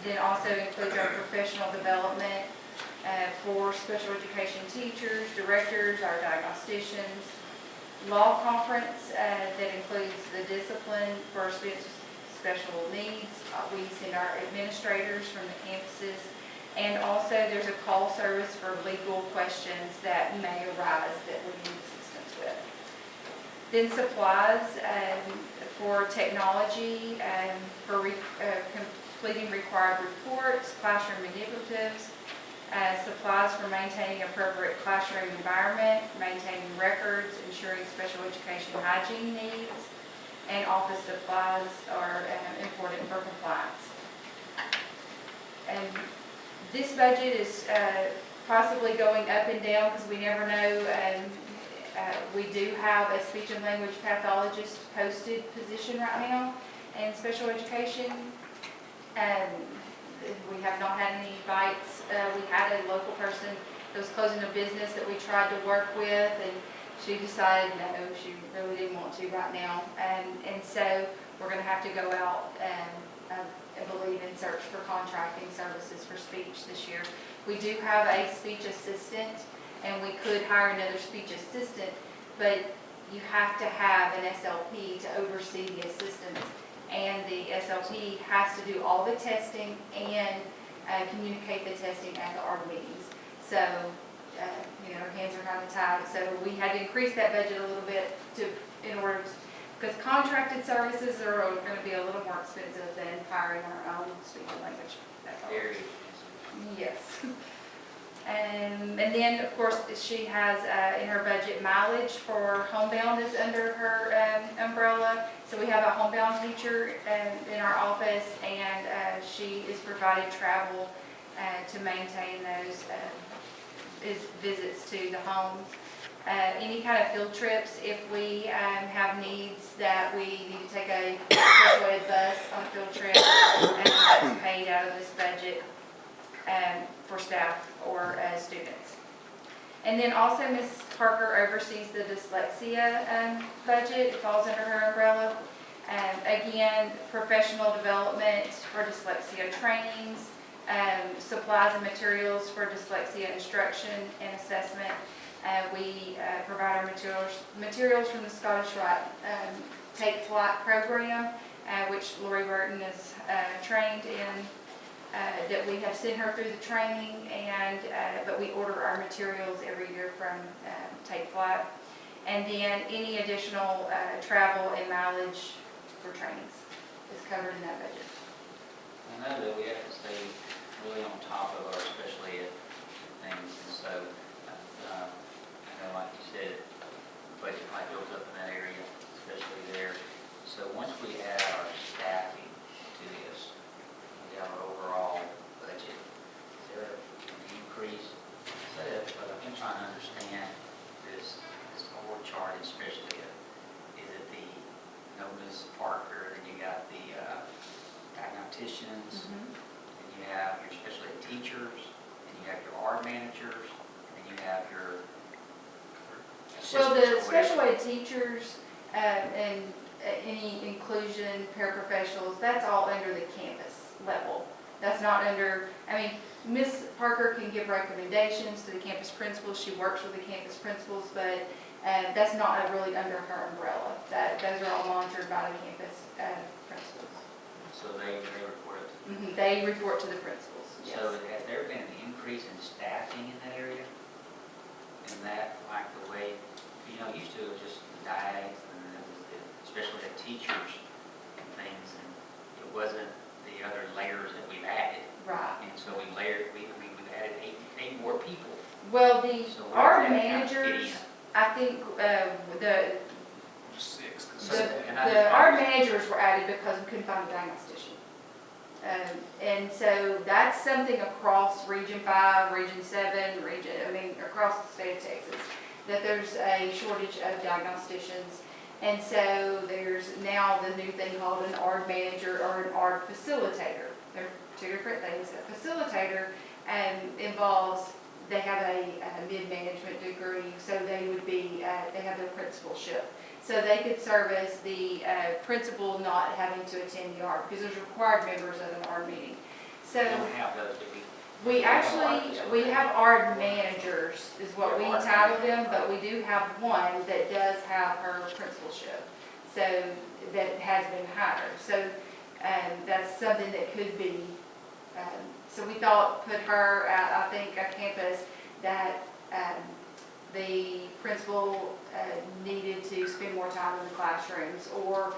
then also includes our professional development for special education teachers, directors, our diagnosticians, law conference that includes the discipline for students with special needs. We send our administrators from the campuses, and also there's a call service for legal questions that may arise that we need assistance with. Then supplies for technology, for completing required reports, classroom manipulatives, supplies for maintaining appropriate classroom environment, maintaining records, ensuring special education hygiene needs, and office supplies are important for compliance. And this budget is possibly going up and down because we never know. We do have a speech and language pathologist posted position right now in special education. We have not had any bites. We had a local person that was closing a business that we tried to work with, and she decided no, she really didn't want to right now. And so we're going to have to go out and I believe in search for contracting services for speech this year. We do have a speech assistant, and we could hire another speech assistant, but you have to have an SLP to oversee the assistants. And the SLP has to do all the testing and communicate the testing at the ARD meetings. So, our hands are kind of tied. So we had to increase that budget a little bit in order because contracted services are gonna be a little more expensive than hiring our own speech and language pathologist. Very Yes. And then, of course, she has in her budget mileage for homebound is under her umbrella. So we have a homebound teacher in our office, and she is providing travel to maintain those visits to the homes. Any kind of field trips, if we have needs that we need to take a special ed bus on a field trip, and that's paid out of this budget for staff or students. And then also Ms. Parker oversees the dyslexia budget. It falls under her umbrella. Again, professional development for dyslexia trainings, supplies and materials for dyslexia instruction and assessment. We provide our materials from the Scottish Rite Take Flight program, which Lori Burton is trained in, that we have sent her through the training, and but we order our materials every year from Take Flight. And then any additional travel and mileage for trainings is covered in that budget. I know that we have to stay really on top of our special ed things, and so, I know like you said, the budget might build up in that area, especially there. So once we add our staffing to this, we have our overall budget, is there an increase? But I've been trying to understand this whole chart, especially, is it the, Ms. Parker, then you got the diagnosticians, and you have your special ed teachers, and you have your art managers, and you have your Well, assistants the or special whatever. ed teachers and any inclusion paraprofessionals, that's all under the campus level. That's not under, I mean, Ms. Parker can give recommendations to the campus principals. She works with the campus principals, but that's not really under her umbrella. Those are all monitored by the campus principals. So they report it. They report to the principals, yes. So has there been an increase in staffing in that area? In that, like the way, used to it was just the diags and then it was especially the teachers and things, and it wasn't the other layers that we've added. Right. And so we've added eight more people. Well, the So where art does that kind of fit managers, in? I think Just six. 'Cause the art managers were added because we couldn't find a diagnostician. And so that's something across Region 5, Region 7, across the state of Texas, that there's a shortage of diagnosticians. And so there's now the new thing called an art manager or an art facilitator. They're two different things. A facilitator involves, they have a mid-management degree, so they would be, they have their principalship. So they could service the principal not having to attend the art, because there's required members of an art meeting. So We don't have those, do we? we have art managers, is what we title them, but we do have one that does have her principalship, so that has been hired. So that's something that could be, so we thought, put her at, I think, a campus that the principal needed to spend more time in the classrooms, or,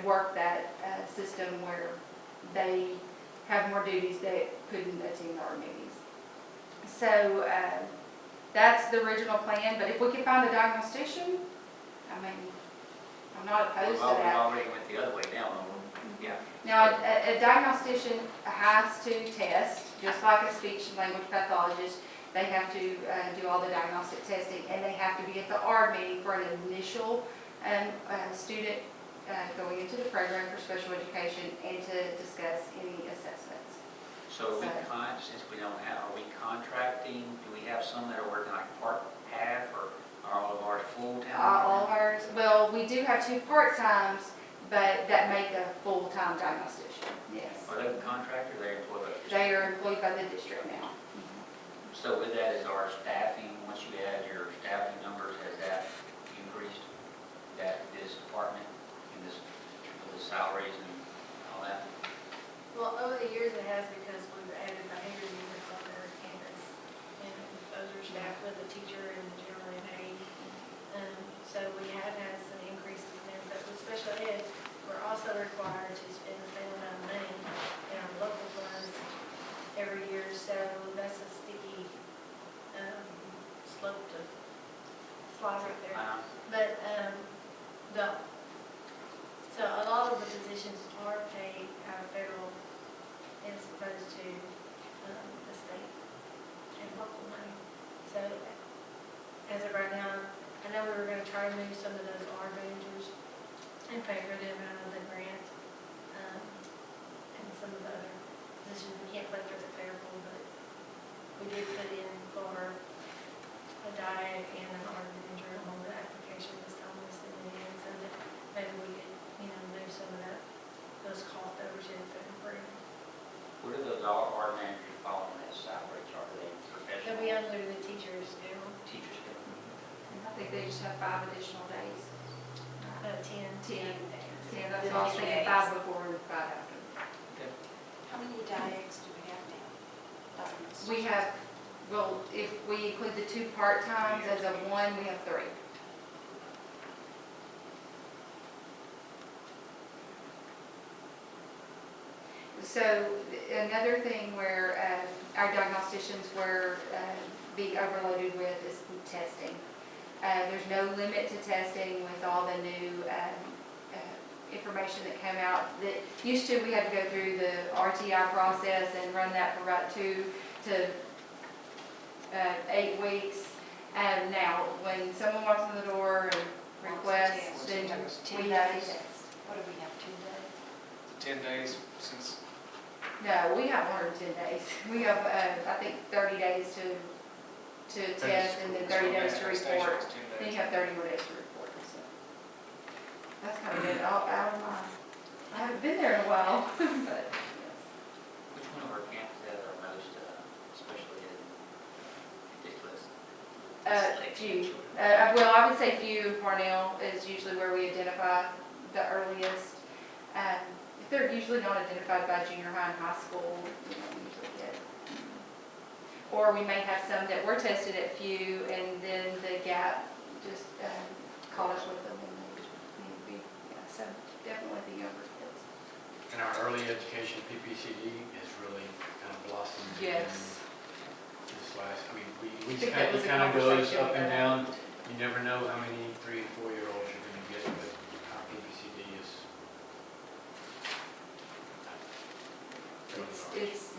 work that system where they have more duties that couldn't attend our meetings. So that's the original plan, but if we can find a diagnostician, I'm not opposed to We that. already went the other way down. Yeah. Now, a diagnostician has to test, just like a speech and language pathologist. They have to do all the diagnostic testing, and they have to be at the ARD meeting for an initial student going into the program for special education and to discuss any assessments. So since we don't have, are we contracting? Do we have some that are working like half, or are all of ours full-time? All of ours, well, we do have 2 part-times, but that make a full-time diagnostician, yes. Are they contracted or they're employed? They are employed by the district now. So with that is our staffing, once you add your staffing numbers, has that increased? This department and with the salaries and all that? Well, over the years it has, because we've added behavior units on our campus, and those are staffed with a teacher and general ed aide. So we have had some increases in there, but with special flip to slide right there. Uh, But, so a lot of the positions are paid out of federal as opposed to, the state and local money. So as of right now, I know we were gonna try to move some of those R managers and pay for them out of the grant, and some of the other positions. We can't pay for the clerical, but we did put in for a diet and an R manager on the application this time we submitted in, so that maybe we could, move some of those cost over to the federal grant. Where do those R managers fall on that salary chart? Are they They'll professional be under the teachers now, teachers? I think they just have 5 additional days. 10. 10, that's all I was thinking, 5 before and 5 after. How many diacs do we have now? Diacs. We have, well, if we include the 2 part-times as a 1, we have 3. So another thing where our diagnosticians were being overloaded with is testing. There's no limit to testing with all the new information that came out. That used to, we had to go through the RTI process and run that for about 2 to 8 weeks. And now, when someone walks in the door and requests, then we have to test. What do we have, 2 days? 10 days since, No, we have 110 days. We have, I think, 30 days to test and then 30 days to report. Then you have 30 more days to report. So that's kind of good. Out of my, I haven't been there in a while, but yes. Which one of our campuses are most, especially in ridiculous? Few. Well, I would say few. Parnell is usually where we identify the earliest. If they're usually not identified by junior high and high school, we usually get. Or we may have some that were tested at few, and then the gap just caught us with them, and they need to be. Yeah, so definitely the younger kids. And our early education PPCD has really kind of blossomed. Yes. This last, we I think that was a kind of goes conversation up and we had. down. You never know how many 3 and 4 year olds you're going to get, but our PPCD is.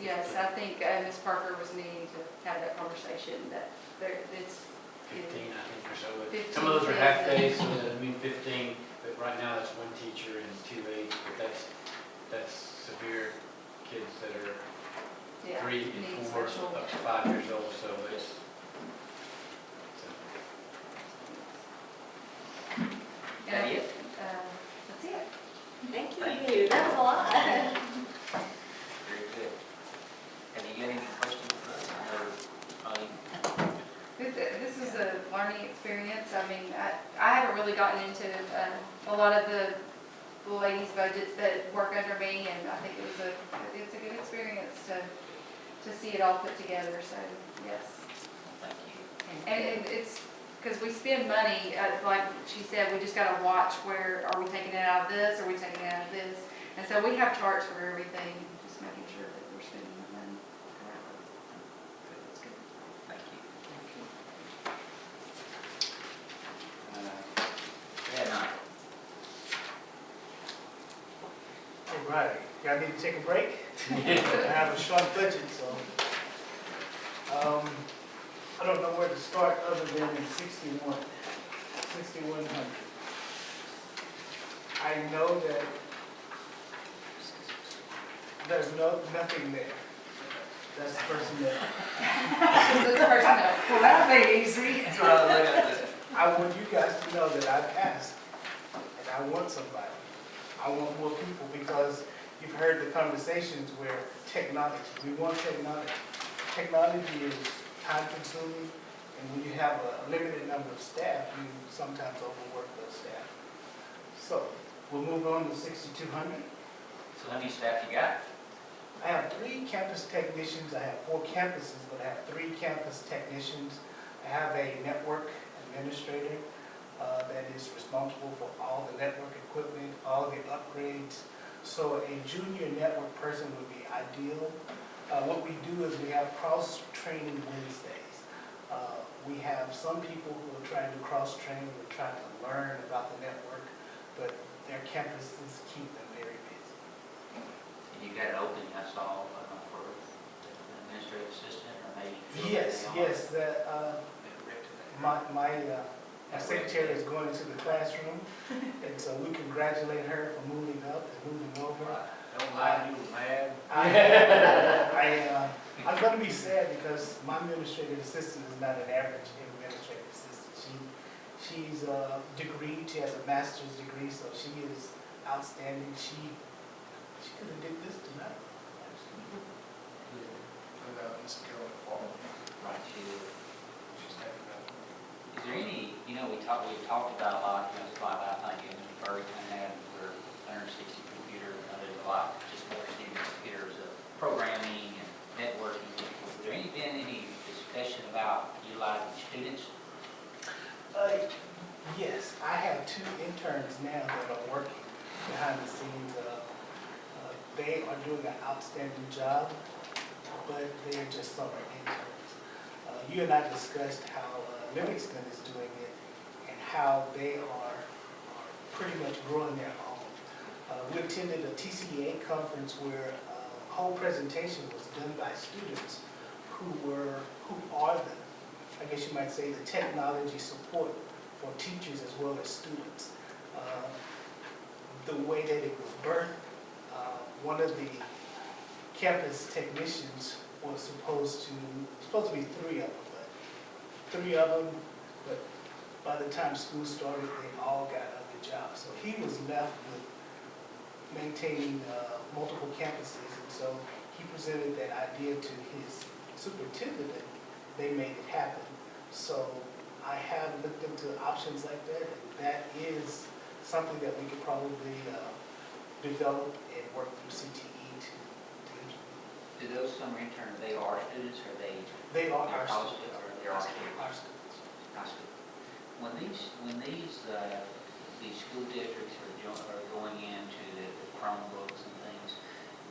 Yes, I think Ms. Parker was needing to have that conversation, that it's. 15, I think, or so. 15 Some of those are half kids. days, so that, 15, but right now that's 1 teacher and 2 aides, but that's severe kids that are Yeah, 3 need and 4, special- up to 5 years old, so it's. And, That it? That's it. Thank Thank you, that was a lot. Very good. Have you got any questions for us? This is a learning experience. I mean, I haven't really gotten into a lot of the ladies' budgets that work under me, and I think it's a good experience to see it all put together, so, yes. Thank you. And it's, because we spend money, like she said, we just gotta watch where, are we taking it out of this, are we taking it out of this? And so we have charts for everything, just making sure that we're spending the money correctly. It's good. Thank you. Yeah, no. All right, y'all need to take a break? I have a short budget, so. I don't know where to start other than in 6100. I know that there's nothing there. That's the person that, This person, well, that'll be easy. That's what I was looking at. I want you guys to know that I've asked, and I want somebody. I want more people, because you've heard the conversations where technology, we want technology. Technology is time consuming, and when you have a limited number of staff, you sometimes overwork those staff. So, we'll move on to 6200. So how many staff you got? I have 3 campus technicians. I have 4 campuses, but I have 3 campus technicians. I have a network administrator that is responsible for all the network equipment, all the upgrades. So a junior network person would be ideal. What we do is we have cross-training Wednesdays. We have some people who are trying to cross-train, who are trying to learn about the network, but their campuses keep them very busy. And you got it open, I saw, for an administrative assistant, or maybe. Yes, my secretary is going into the classroom, and so we congratulate her for moving up and moving over. Don't lie, you were mad. I'm going to be sad because my administrative assistant is not an average administrative assistant. She's degreed, she has a master's degree, so she is outstanding. She could have did this tonight. Ms. Carol Paul. Right, she is. She's happy about it. Is there any, we've talked about a lot, it's like, I think, in Burlington, and we're 160 computers, there's a lot, just understanding computers, programming and networking. Has there been any discussion about utilizing students? Yes, I have 2 interns now that are working behind the scenes. They are doing an outstanding job, but they're just summer interns. You and I discussed how Livingston is doing it and how they are pretty much growing their own. We attended a TCA conference where a whole presentation was done by students who are the, I guess you might say, the technology support for teachers as well as students. The way that it was birthed, one of the campus technicians was supposed to be 3 of them, but by the time school started, they all got other jobs. So he was left with maintaining multiple campuses, and so he presented that idea to his superintendent, and they made it happen. So I have looked into options like that, and that is something that we could probably develop and work through CTE to implement. Do those summer interns, they are students, or They are our college students. or they're our students? Our students. High school. When these school districts are going into the Chromebooks and things,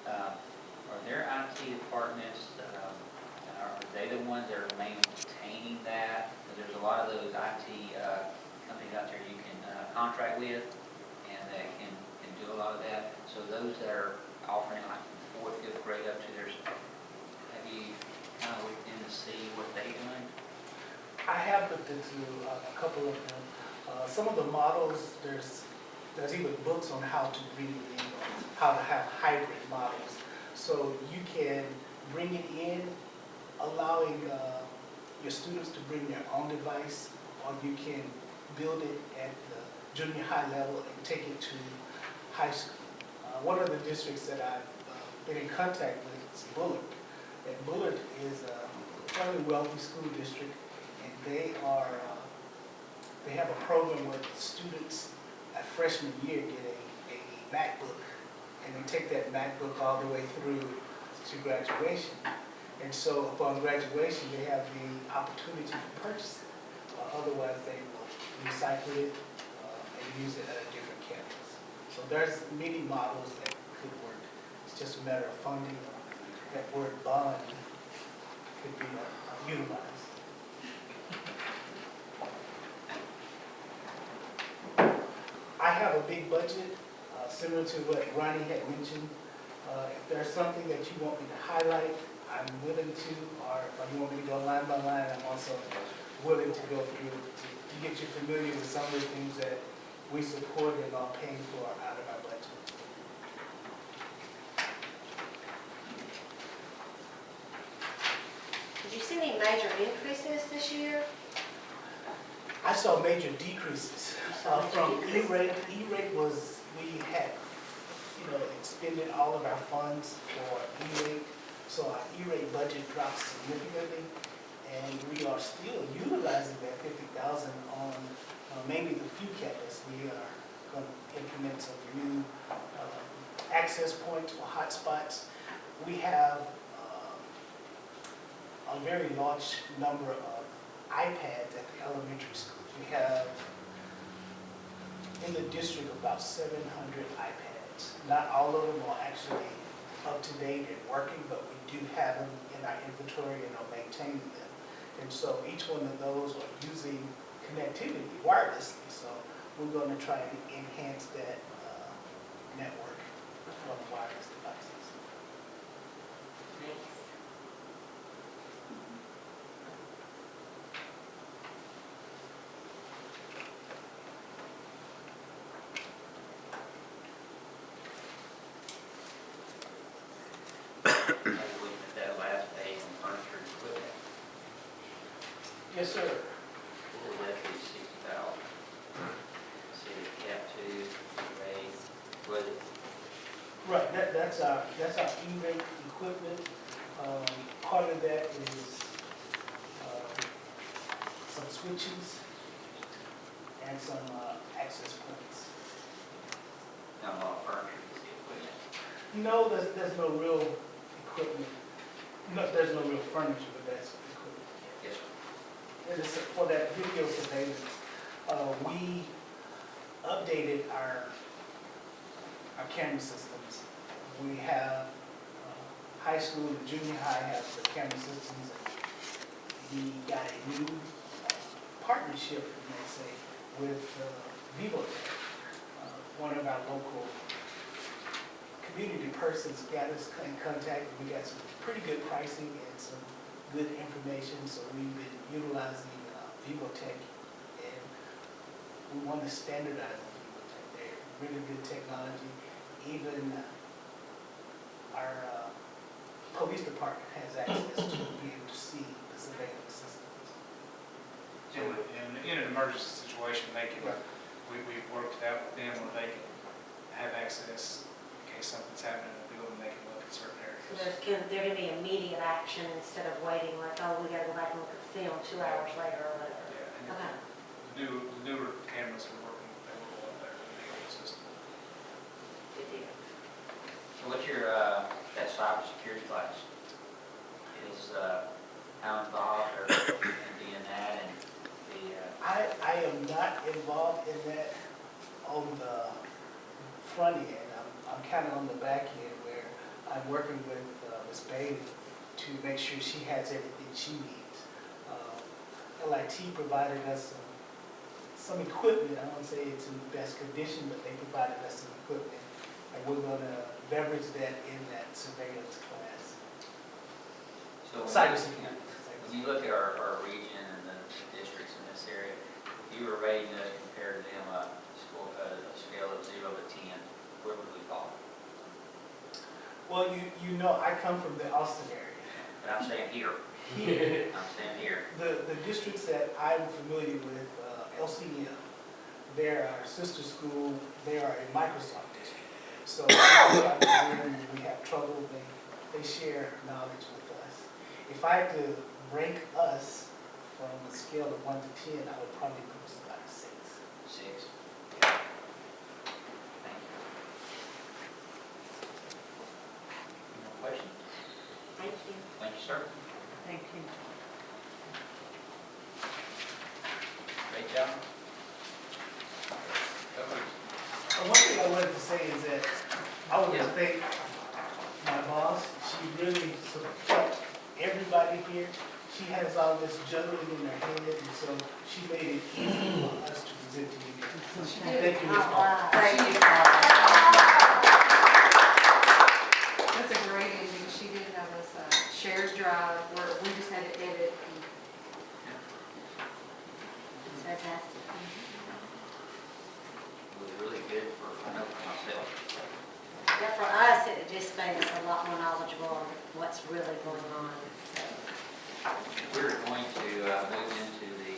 are their IT departments, are they the ones that are maintaining that? There's a lot of those IT companies out there you can contract with, and that can do a lot of that. So those that are offering like from 4th, 5th grade up to their, have you kind of looked in to see what they're doing? I have looked into a couple of them. Some of the models, there's even books on how to bring it in, or how to have hybrid models. So you can bring it in, allowing your students to bring their own device, or you can build it at the junior high level and take it to high school. One of the districts that I've been in contact with is Bullard. And Bullard is a fairly wealthy school district, and they have a program where students at freshman year get a MacBook, and they take that MacBook all the way through to graduation. And so upon graduation, they have the opportunity to purchase it. Otherwise, they will recycle it and use it at a different campus. So there's many models that could work. It's just a matter of funding. That word bond could be utilized. I have a big budget, similar to what Ronnie had mentioned. If there's something that you want me to highlight, I'm willing to, or if you want me to go line by line, I'm also willing to go through to get you familiar with some of the things that we support and are paying for out of our budget. Did you see any major increases this year? I saw major decreases from E-rate. E-rate was, we had, expended all of our funds for E-rate, so our E-rate budget dropped significantly, and we are still utilizing that $50,000 on mainly the few campus. We are going to implement some new access points for hotspots. We have a very large number of iPads at the elementary schools. We have in the district about 700 iPads. Not all of them are actually up to date and working, but we do have them in our inventory and are maintaining them. And so each one of those are using connectivity wirelessly. So we're going to try to enhance that network for the wireless devices. Thanks. Maybe looking at that last page on furniture and equipment, Yes, sir. we'll let these 60,000. See the cap two, raise, was it? Right, that's our E-rate equipment. Part of that is some switches and some access points. Not a lot of furniture, just the equipment. No, there's no real equipment. No, there's no real furniture, but that's equipment. Yes, sir. And it's for that video surveillance, we updated our camera systems. We have high school and junior high have the camera systems. We got a new partnership, you may say, with Vivotech. One of our local community persons got us in contact. We got some pretty good pricing and some good information, so we've been utilizing Vivotech, and we want to standardize on Vivotech. They're really good technology. Even our police department has access to be able to see the surveillance systems. In an emergency situation, they can, we've worked it out with them where they can have access in case something's happening in the building, they can look at certain So areas. there can be immediate action instead of waiting like, oh, we gotta go back and look at the film 2 hours later or whatever. Yeah, and Okay. the newer cameras are working, they will go up there in the old system. Good deal. So what's your, that cybersecurity class? Is, how involved are you in being that and the, I am not involved in that on the front end. I'm kind of on the back end where I'm working with Ms. Bailey to make sure she has everything she needs. LIT provided us some equipment. I won't say it's in the best condition, but they provided us some equipment. And we're going to leverage that in that surveillance class. so Cybersecurity. when you look at our region and the districts in this area, if you were rating us compared to them, a scale of 0 to 10, where would we fall? Well, you know, I come from the Austin area. But I'm saying here. Here, I'm saying here. the districts that I'm familiar with, LCM, they're our sister school, they are a Microsoft district. So when we have trouble, they share knowledge with us. If I had to rank us from a scale of 1 to 10, I would probably put us about a 6. 6. Thank you. Any more questions? Thank you. Thank you, sir. Thank you. Great job. One thing I wanted to say is that I want to thank my boss. She really helped everybody here. She has all this juggling in her head, and so she made it easy for us to present to you. Thank you, Ms. All Paul. right. Thank you. That's a great ending. She did have us a shared drive where we just had to edit. It's fantastic. It was really good for, I know for myself. Yeah, for us, it just made us a lot more knowledgeable on what's really going on. So, We're going to move into the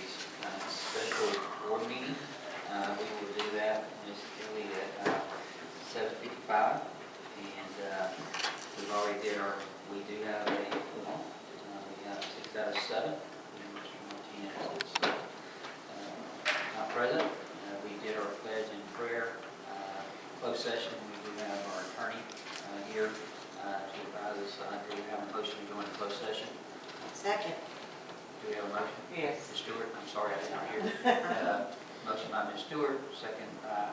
special board meeting. We will do that, Ms. Kelly, at 7:55. And we've already did we do have a quorum. We have 6 out of 7. And Mr. Martinez is not present. We did our pledge and prayer. Closed session, we do have our attorney here to advise us. Do we have a motion to go into closed session? second. Do we have a motion? Yes. Ms. Stewart, I'm sorry, I did not hear. Motion by Ms. Stewart, second by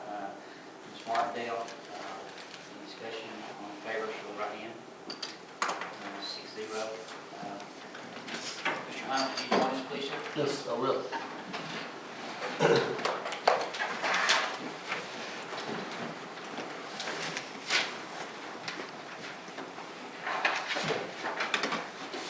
Ms. Martindale. Any discussion, all in favor, show of right hand. 6-0. Mr. Hunt, do you join us will.